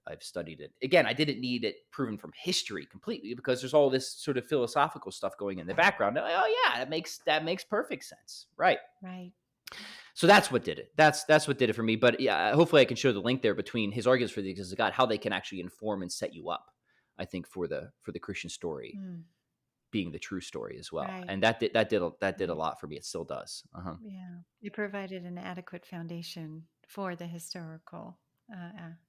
I've studied it. Again, I didn't need it proven from history completely, because there's all this sort of philosophical stuff going in the background. Like, oh yeah, that makes perfect sense. Right. Right. So that's what did it. That's what did it for me. But yeah, hopefully I can show the link there between his arguments for the existence of God, how they can actually inform and set you up, I think, for the Christian story Mm, being the true story as well. right. And that did a Right. lot for me. It still does. Uh-huh. Yeah, it provided an adequate foundation for the historical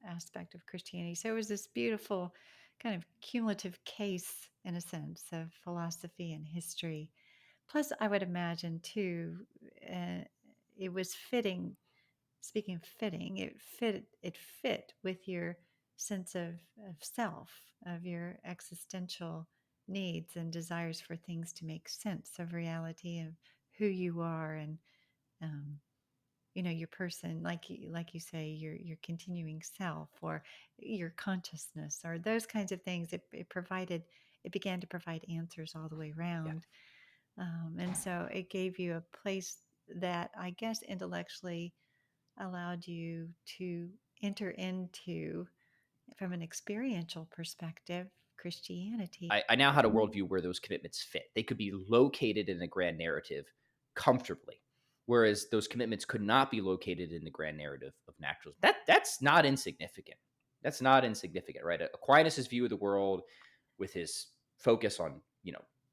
aspect of Christianity. So it was this beautiful kind of cumulative case, in a sense, of philosophy and history. Plus, I would imagine too, uh, it was fitting. Speaking of fitting, it fit with your sense of self, of your existential needs and desires for things to make sense of reality, of who you are, and um, your person, like you say, your continuing self, or your consciousness, or those kinds of things. It began to provide answers all the way Yeah. around, and so it gave you a place that I guess intellectually allowed you to enter into, from an experiential perspective, Christianity. I now had a worldview where those commitments fit. They could be located in the grand narrative comfortably, whereas those commitments could not be located in the grand narrative of naturalism. That's not insignificant. That's not insignificant, right? Aquinas' view of the world, with his focus on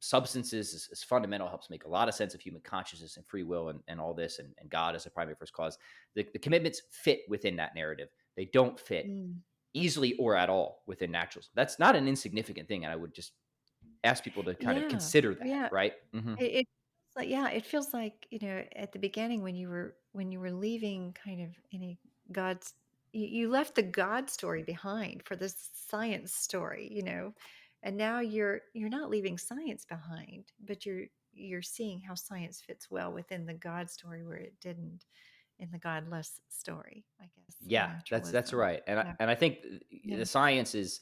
substances, is fundamental. Helps make a lot of sense of human consciousness and free will, and all this, and God as a primary first cause. The commitments fit within that narrative. They don't fit Mm. easily or at all within naturalism. That's not an insignificant thing, and I would just ask people to kind of Yeah, consider that, yeah. right? Hmm. It feels like, at the beginning, when you were leaving kind of any God's, you left the God story behind for the science story, and now you're not leaving science behind, but you're seeing how science fits well within the God story where it didn't in the godless story, I guess, in Yeah, that's naturalism. right, and I, Yeah. and I think Yeah. the science is.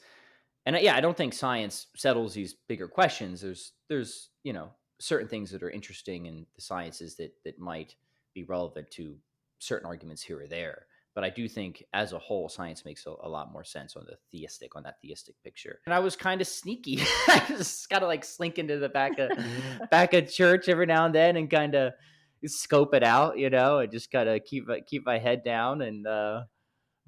And yeah, I don't think science settles these bigger questions. There's certain things that are interesting in the sciences that might be relevant to certain arguments here or there. But I do think, as a whole, science makes a lot more sense on that theistic picture. And I was kind of sneaky. I just gotta like slink into the back of church every now and then and kind of scope it out. I just gotta keep my head down and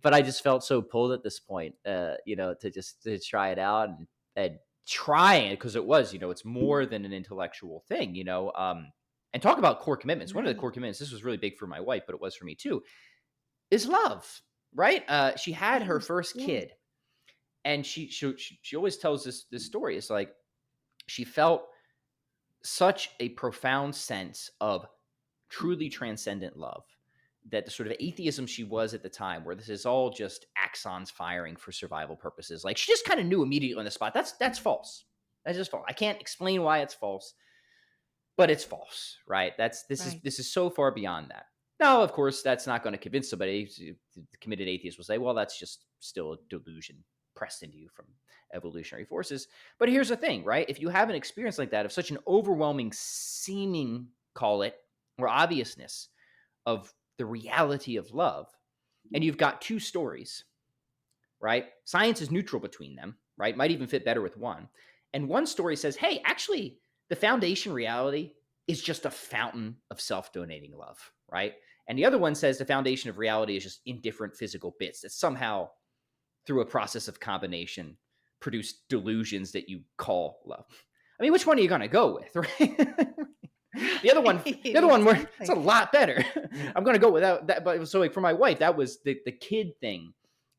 but I just felt so pulled at this point, to try it out and trying it because it was, it's more than an intellectual thing, and talk about core commitments. One of the Right. core commitments, this was really big for my wife, but it was for me too, is love, right? She had her Yes. first Yes. kid, and she always tells this story. It's like she felt such a profound sense of truly transcendent love that the sort of atheism she was at the time, where this is all just axons firing for survival purposes, like she just kind of knew immediately on the spot that's false. That's just false. I can't explain why it's false, but it's false, right? Right. This is so far beyond that. Now, of course, that's not going to convince somebody. The committed atheist will say, well, that's just still a delusion pressed into you from evolutionary forces. But here's the thing, right? If you have an experience like that of such an overwhelming seeming, call it, or obviousness of the reality of love, and you've got two stories, right? Science is neutral between them, right? Might even fit better with one. And one story says, hey, actually, the foundation reality is just a fountain of self donating love, right? And the other one says the foundation of reality is just indifferent physical bits that somehow, through a process of combination, produce delusions that you call love. I mean, which one are you going to go with, right? The other one, it's a Exactly. lot better. I'm gonna go without that. But so like for my wife, that was the kid thing,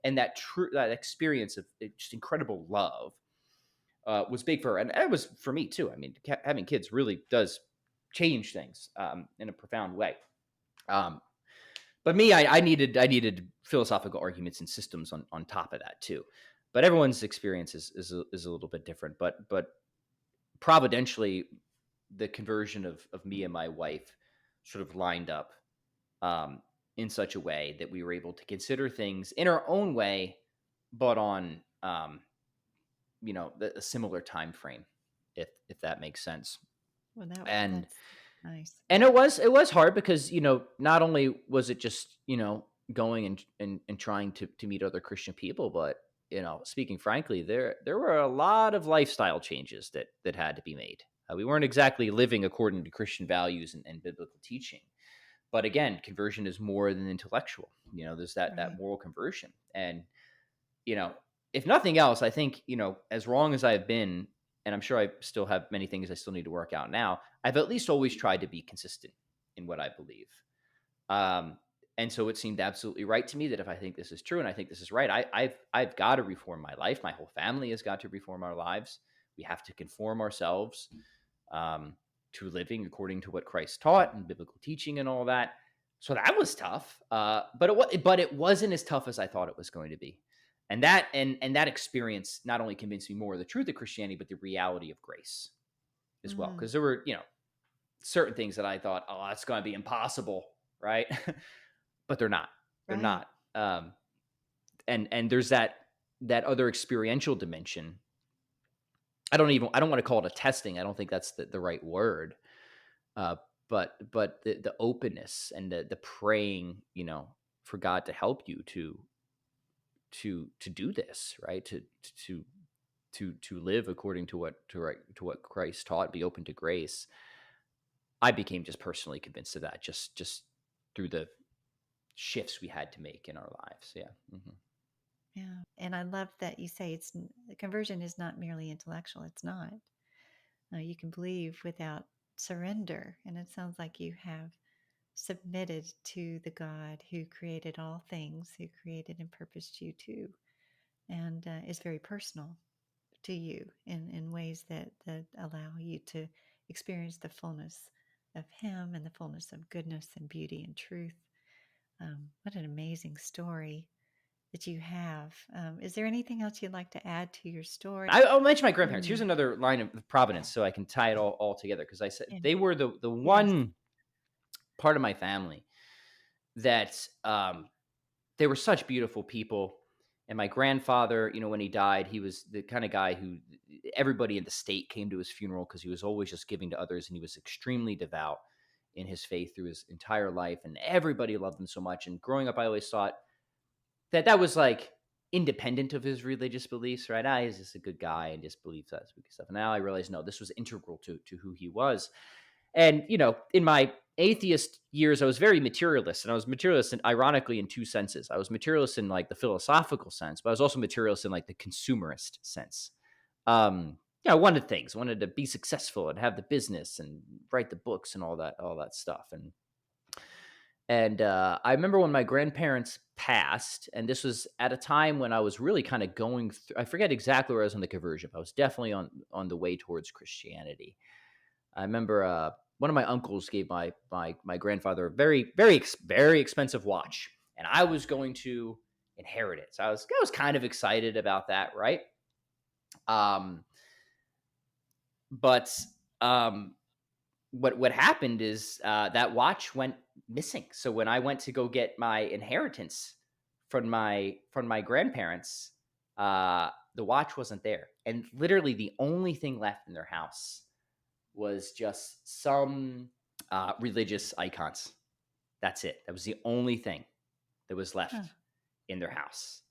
and that experience of just incredible love was big for her, and it was for me too. I mean, having kids really does change things in a profound way. Um, but me, I needed philosophical arguments and systems on top of that too. But everyone's experience is a little bit different. But providentially, the conversion of me and my wife sort of lined up um, in such a way that we were able to consider things in our own way, but on a similar time frame, if that makes sense. Well, And that's nice. it was hard because not only was it just going and trying to meet other Christian people, but speaking frankly, there were a lot of lifestyle changes that had to be made. We weren't exactly living according to Christian values and biblical teaching. But again, conversion is more than intellectual. There's that Right. moral conversion. And you know, if nothing else, I think, as wrong as I've been, and I'm sure I still have many things I still need to work out now, I've at least always tried to be consistent in what I believe. Um, and so it seemed absolutely right to me that if I think this is true and I think this is right, I've got to reform my life. My whole family has got to reform our lives. We have to conform ourselves um, to living according to what Christ taught and biblical teaching and all that. So that was tough, but it wasn't as tough as I thought it was going to be. And that experience not only convinced me more of the truth of Christianity, but the reality of grace as well. Mm, Because there were, certain things that I thought, oh, that's going to be impossible, right? But they're not. They're right. not. And there's that other experiential dimension. I don't want to call it a testing. I don't think that's the right word. Uh, but the openness and the praying, for God to help you to do this, right? To to live according to what Christ taught, be open to grace. I became just personally convinced of that, just through the shifts we had to make in our lives. Yeah. Yeah. And I love that you say conversion is not merely intellectual. It's not. You can believe without surrender. And it sounds like you have submitted to the God who created all things, who created and purposed you too, and is very personal to you in ways that allow you to experience the fullness of Him and the fullness of goodness and beauty and truth. What an amazing story that you have. Is there anything else you'd like to add to your story? I'll mention my grandparents. Here's Mm, another line of providence, so I can tie it all together. Because I said yeah. they were the Yes. one part of my family that they were such beautiful people. And my grandfather, when he died, he was the kind of guy who everybody in the state came to his funeral because he was always just giving to others, and he was extremely devout in his faith through his entire life, and everybody loved him so much. And growing up, I always thought that was like independent of his religious beliefs, right? He's just a good guy and just believes that spooky stuff. And now I realize, no, this was integral to who he was. And, in my atheist years, I was very materialist. And I was materialist, ironically, in two senses. I was materialist in like the philosophical sense, but I was also materialist in like the consumerist sense. I wanted things. I wanted to be successful and have the business and write the books and all that stuff. And I remember when my grandparents passed, and this was at a time when I was really kind of going through, I forget exactly where I was on the conversion, but I was definitely on the way towards Christianity. I remember one of my uncles gave my grandfather a very expensive watch, and I was going to inherit it. So I was kind of excited about that, right? Um, but what happened is that watch went missing. So when I went to go get my inheritance from my grandparents, the watch wasn't there, and literally the only thing left in their house was just some religious icons. That's it. That was the only thing that was Huh. left in their house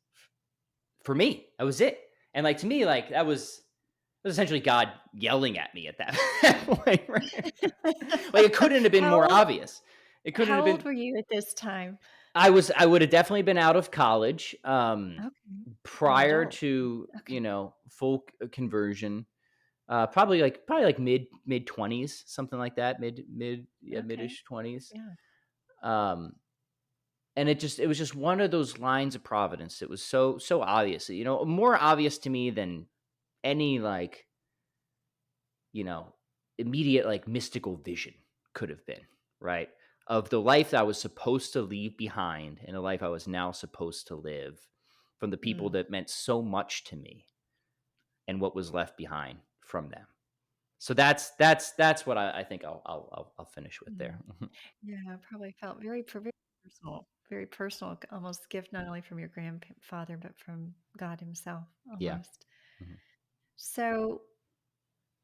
for me. That was it. And like to me, like that was essentially God yelling at me at that point, right? Like it couldn't have been How more old obvious. It couldn't have how old been. were you at this time? I would have definitely been out of college Okay. An prior adult. to Okay. full conversion. Probably like mid 20s, something like that. Okay. Midish 20s. Yeah. Um, and it was just one of those lines of providence. It was so obvious. More obvious to me than any like you know, immediate like mystical vision could have been, right? Of the life that I was supposed to leave behind and the life I was now supposed to live from the people Mm. that meant so much to me and what was left behind from them. So that's what I think I'll finish with Mm. there. Yeah, probably felt very personal, almost gift not only from your grandfather, but from God Himself, Yeah. almost. Mhm. So,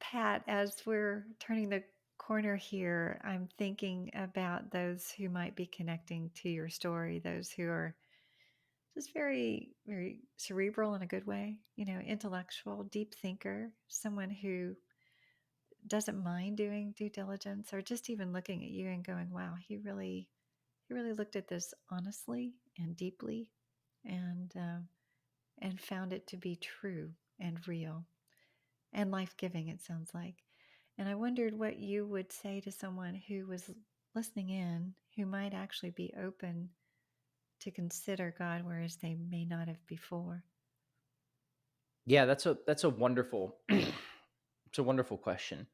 Pat, as we're turning the corner here, I'm thinking about those who might be connecting to your story, those who are just very, very cerebral in a good way, intellectual, deep thinker, someone who doesn't mind doing due diligence or just even looking at you and going, wow, he really looked at this honestly and deeply and found it to be true and real and life-giving, it sounds like. And I wondered what you would say to someone who was listening in, who might actually be open to consider God, whereas they may not have before. Yeah, that's a wonderful it's a wonderful question.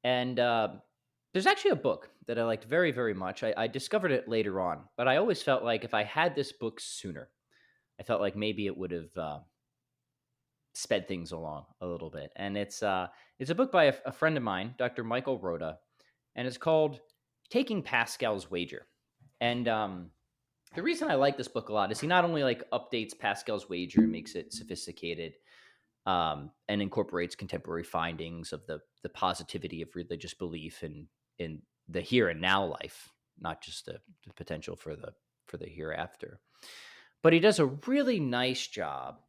And there's actually a book that I liked very, very much. I discovered it later on, but I always felt like if I had this book sooner, I felt like maybe it would have sped things along a little bit. And it's a book by a friend of mine, Dr. Michael Rota, and it's called "Taking Pascal's Wager." And the reason I like this book a lot is he not only like updates Pascal's wager and makes it sophisticated, and incorporates contemporary findings of the positivity of religious belief in the here and now life, not just the potential for the hereafter. But he does a really nice job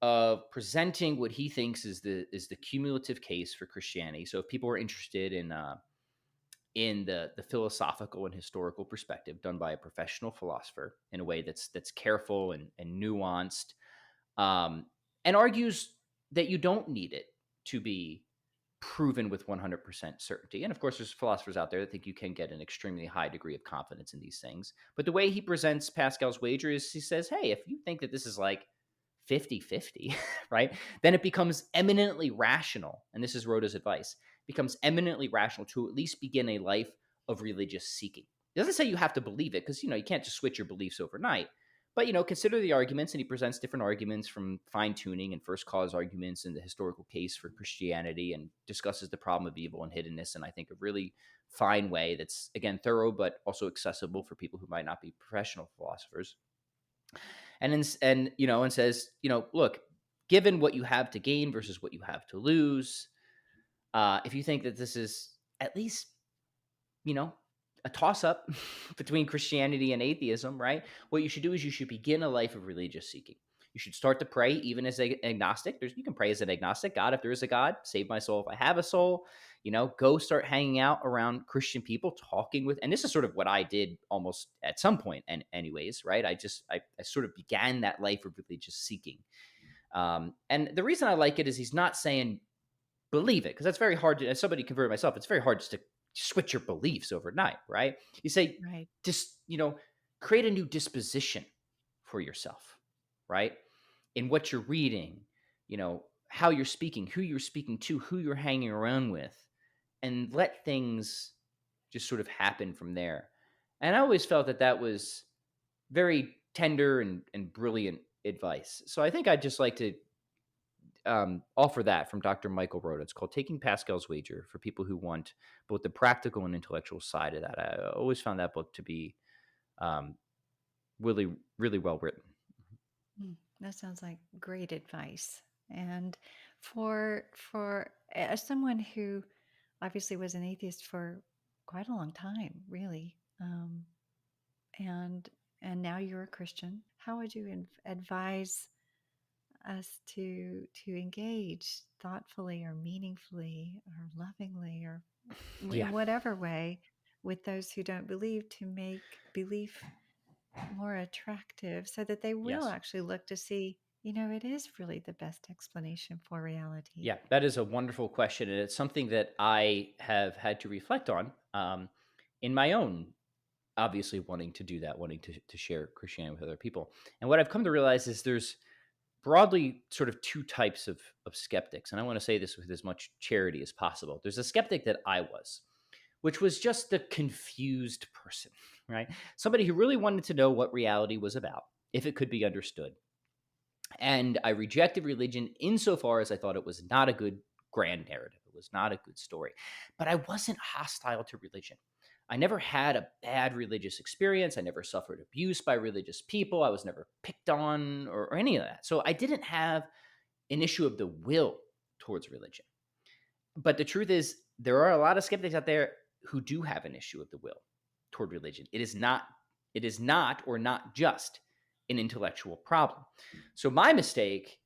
of presenting what he thinks is the cumulative case for Christianity. So if people are interested in the philosophical and historical perspective done by a professional philosopher in a way that's careful and nuanced, um, and argues that you don't need it to be proven with 100% certainty. And of course, there's philosophers out there that think you can get an extremely high degree of confidence in these things. But the way he presents Pascal's wager is he says, hey, if you think that this is like 50-50, right, then it becomes eminently rational. And this is Rhoda's advice, becomes eminently rational to at least begin a life of religious seeking. It doesn't say you have to believe it because, you can't just switch your beliefs overnight. But, consider the arguments, and he presents different arguments from fine tuning and first cause arguments and the historical case for Christianity, and discusses the problem of evil and hiddenness in, I think, a really fine way that's, again, thorough, but also accessible for people who might not be professional philosophers. and says, look, given what you have to gain versus what you have to lose, if you think that this is at least, you know, a toss up between Christianity and atheism, right? What you should do is you should begin a life of religious seeking. You should start to pray even as an agnostic. You can pray as an agnostic. God, if there is a God, save my soul if I have a soul. Go start hanging out around Christian people, talking with, and this is sort of what I did almost at some point, and anyways, right? I sort of began that life of religious seeking. And the reason I like it is he's not saying believe it, because that's very hard to, as somebody converted myself, it's very hard just to switch your beliefs overnight, right? You say, Right. just, create a new disposition for yourself, right? In what you're reading, how you're speaking, who you're speaking to, who you're hanging around with, and let things just sort of happen from there. And I always felt that that was very tender and brilliant advice. So I think I'd just like to offer that from Dr. Michael Rota. It's called Taking Pascal's Wager, for people who want both the practical and intellectual side of that. I always found that book to be um, really, really well written. That sounds like great advice. And for as someone who obviously was an atheist for quite a long time, really, and and now you're a Christian, how would you advise us to engage thoughtfully or meaningfully or lovingly or Yeah. in whatever way with those who don't believe, to make belief more attractive so that they will Yes. actually look to see, it is really the best explanation for reality. Yeah. That is a wonderful question. And it's something that I have had to reflect on in my own, obviously, wanting to do that, wanting to share Christianity with other people. And what I've come to realize is there's broadly sort of two types of skeptics. And I want to say this with as much charity as possible. There's a skeptic that I was, which was just the confused person, right? Somebody who really wanted to know what reality was about, if it could be understood. And I rejected religion insofar as I thought it was not a good grand narrative. It was not a good story. But I wasn't hostile to religion. I never had a bad religious experience. I never suffered abuse by religious people. I was never picked on or any of that. So I didn't have an issue of the will towards religion. But the truth is, there are a lot of skeptics out there who do have an issue of the will toward religion. It is not or not just an intellectual problem. So my mistake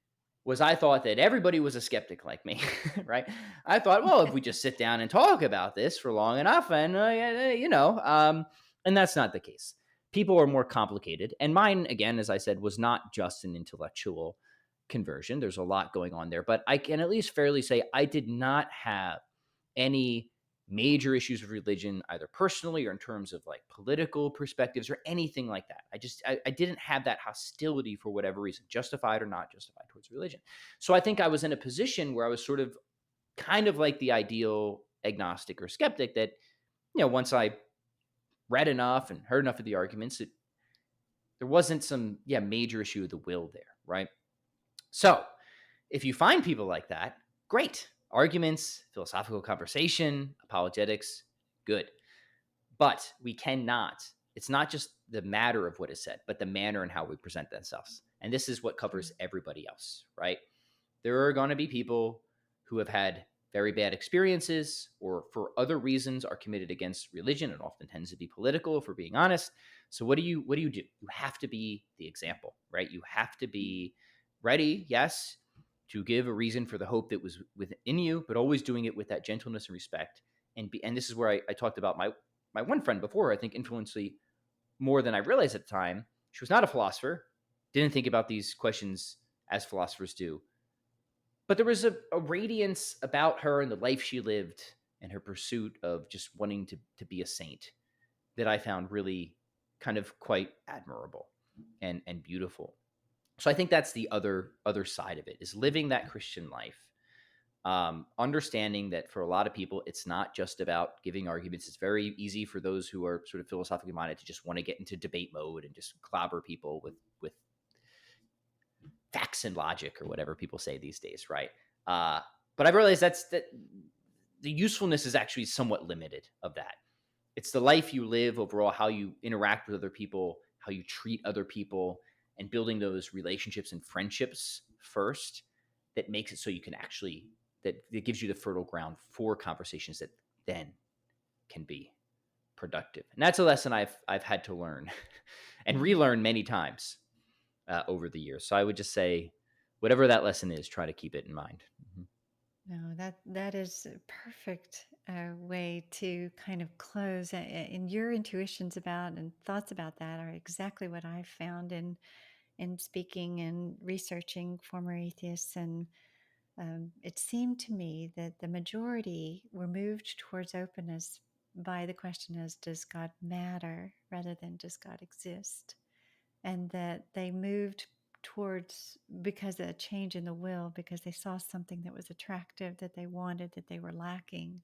was I thought that everybody was a skeptic like me, right? I thought, well, if we just sit down and talk about this for long enough, and and that's not the case. People are more complicated, and mine, again, as I said, was not just an intellectual conversion. There's a lot going on there, but I can at least fairly say I did not have any major issues with religion, either personally or in terms of like political perspectives or anything like that. I didn't have that hostility for whatever reason, justified or not justified, towards religion. So I think I was in a position where I was sort of kind of like the ideal agnostic or skeptic that, once I read enough and heard enough of the arguments, there wasn't some major issue of the will there, right? So if you find people like that, great. Arguments, philosophical conversation, apologetics, good. But we cannot, it's not just the matter of what is said, but the manner and how we present themselves. And this is what True. covers everybody else, right? There are going to be people who have had very bad experiences or for other reasons are committed against religion. It often tends to be political, if we're being honest. So what do you do? You have to be the example, right? You have to be ready, yes, to give a reason for the hope that was within you, but always doing it with that gentleness and respect. And this is where I talked about my one friend before, I think influenced me more than I realized at the time. She was not a philosopher, didn't think about these questions as philosophers do, but there was a radiance about her and the life she lived and her pursuit of just wanting to be a saint that I found really kind of quite admirable and beautiful. So I think that's the other side of it, is living that Christian life. Understanding that for a lot of people, it's not just about giving arguments. It's very easy for those who are sort of philosophically minded to just want to get into debate mode and just clobber people with facts and logic, or whatever people say these days, right? But I've realized that the usefulness is actually somewhat limited of that. It's the life you live overall, how you interact with other people, how you treat other people, and building those relationships and friendships first, that makes it so you can actually, that gives you the fertile ground for conversations that then can be productive. And that's a lesson I've had to learn and Mm. relearn many times over the years. So I would just say, whatever that lesson is, try to keep it in mind. Mhm. No, that is a perfect way to kind of close. And your intuitions about and thoughts about that are exactly what I've found in speaking and researching former atheists. And it seemed to me that the majority were moved towards openness by the question as, does God matter, rather than does God exist? And that they moved towards, because of a change in the will, because they saw something that was attractive, that they wanted, that they were lacking,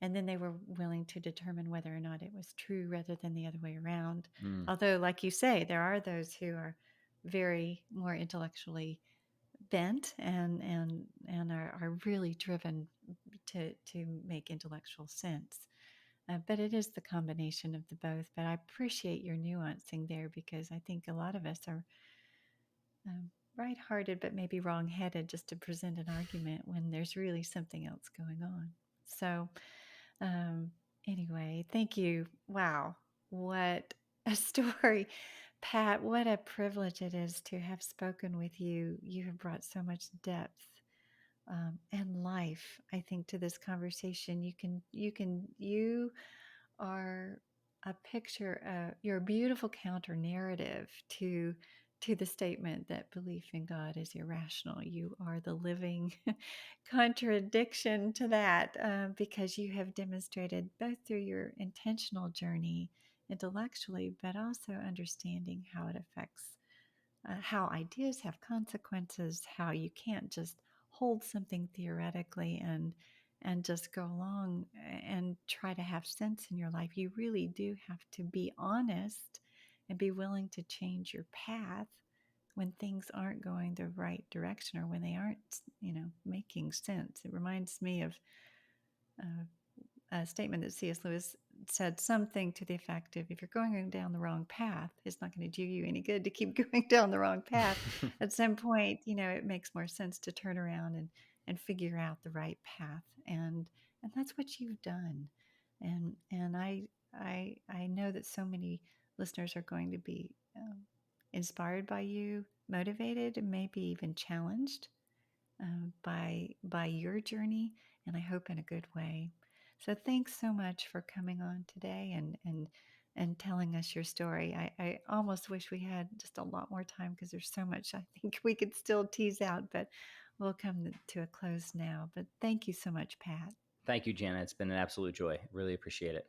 and then they were willing to determine whether or not it was true, rather than the other way around. Mm. Although, like you say, there are those who are very more intellectually bent and are really driven to make intellectual sense. But it is the combination of the both. But I appreciate your nuancing there, because I think a lot of us are right-hearted, but maybe wrong-headed, just to present an argument when there's really something else going on. So, um, anyway, thank you. Wow, what a story. Pat, what a privilege it is to have spoken with you. You have brought so much depth and life, I think, to this conversation. You are a picture. You're a beautiful counter narrative to the statement that belief in God is irrational. You are the living contradiction to that, because you have demonstrated, both through your intentional journey intellectually, but also understanding how it affects, how ideas have consequences, how you can't just hold something theoretically and just go along and try to have sense in your life. You really do have to be honest and be willing to change your path when things aren't going the right direction, or when they aren't, making sense. It reminds me of uh, a statement that C.S. Lewis said, something to the effect of, if you're going down the wrong path, it's not going to do you any good to keep going down the wrong path. At some point, it makes more sense to turn around and figure out the right path. And that's what you've done. And I know that so many listeners are going to be inspired by you, motivated, and maybe even challenged by your journey, and I hope in a good way. So thanks so much for coming on today and telling us your story. I almost wish we had just a lot more time, because there's so much I think we could still tease out, but we'll come to a close now. But thank you so much, Pat. Thank you, Jana. It's been an absolute joy. Really appreciate it.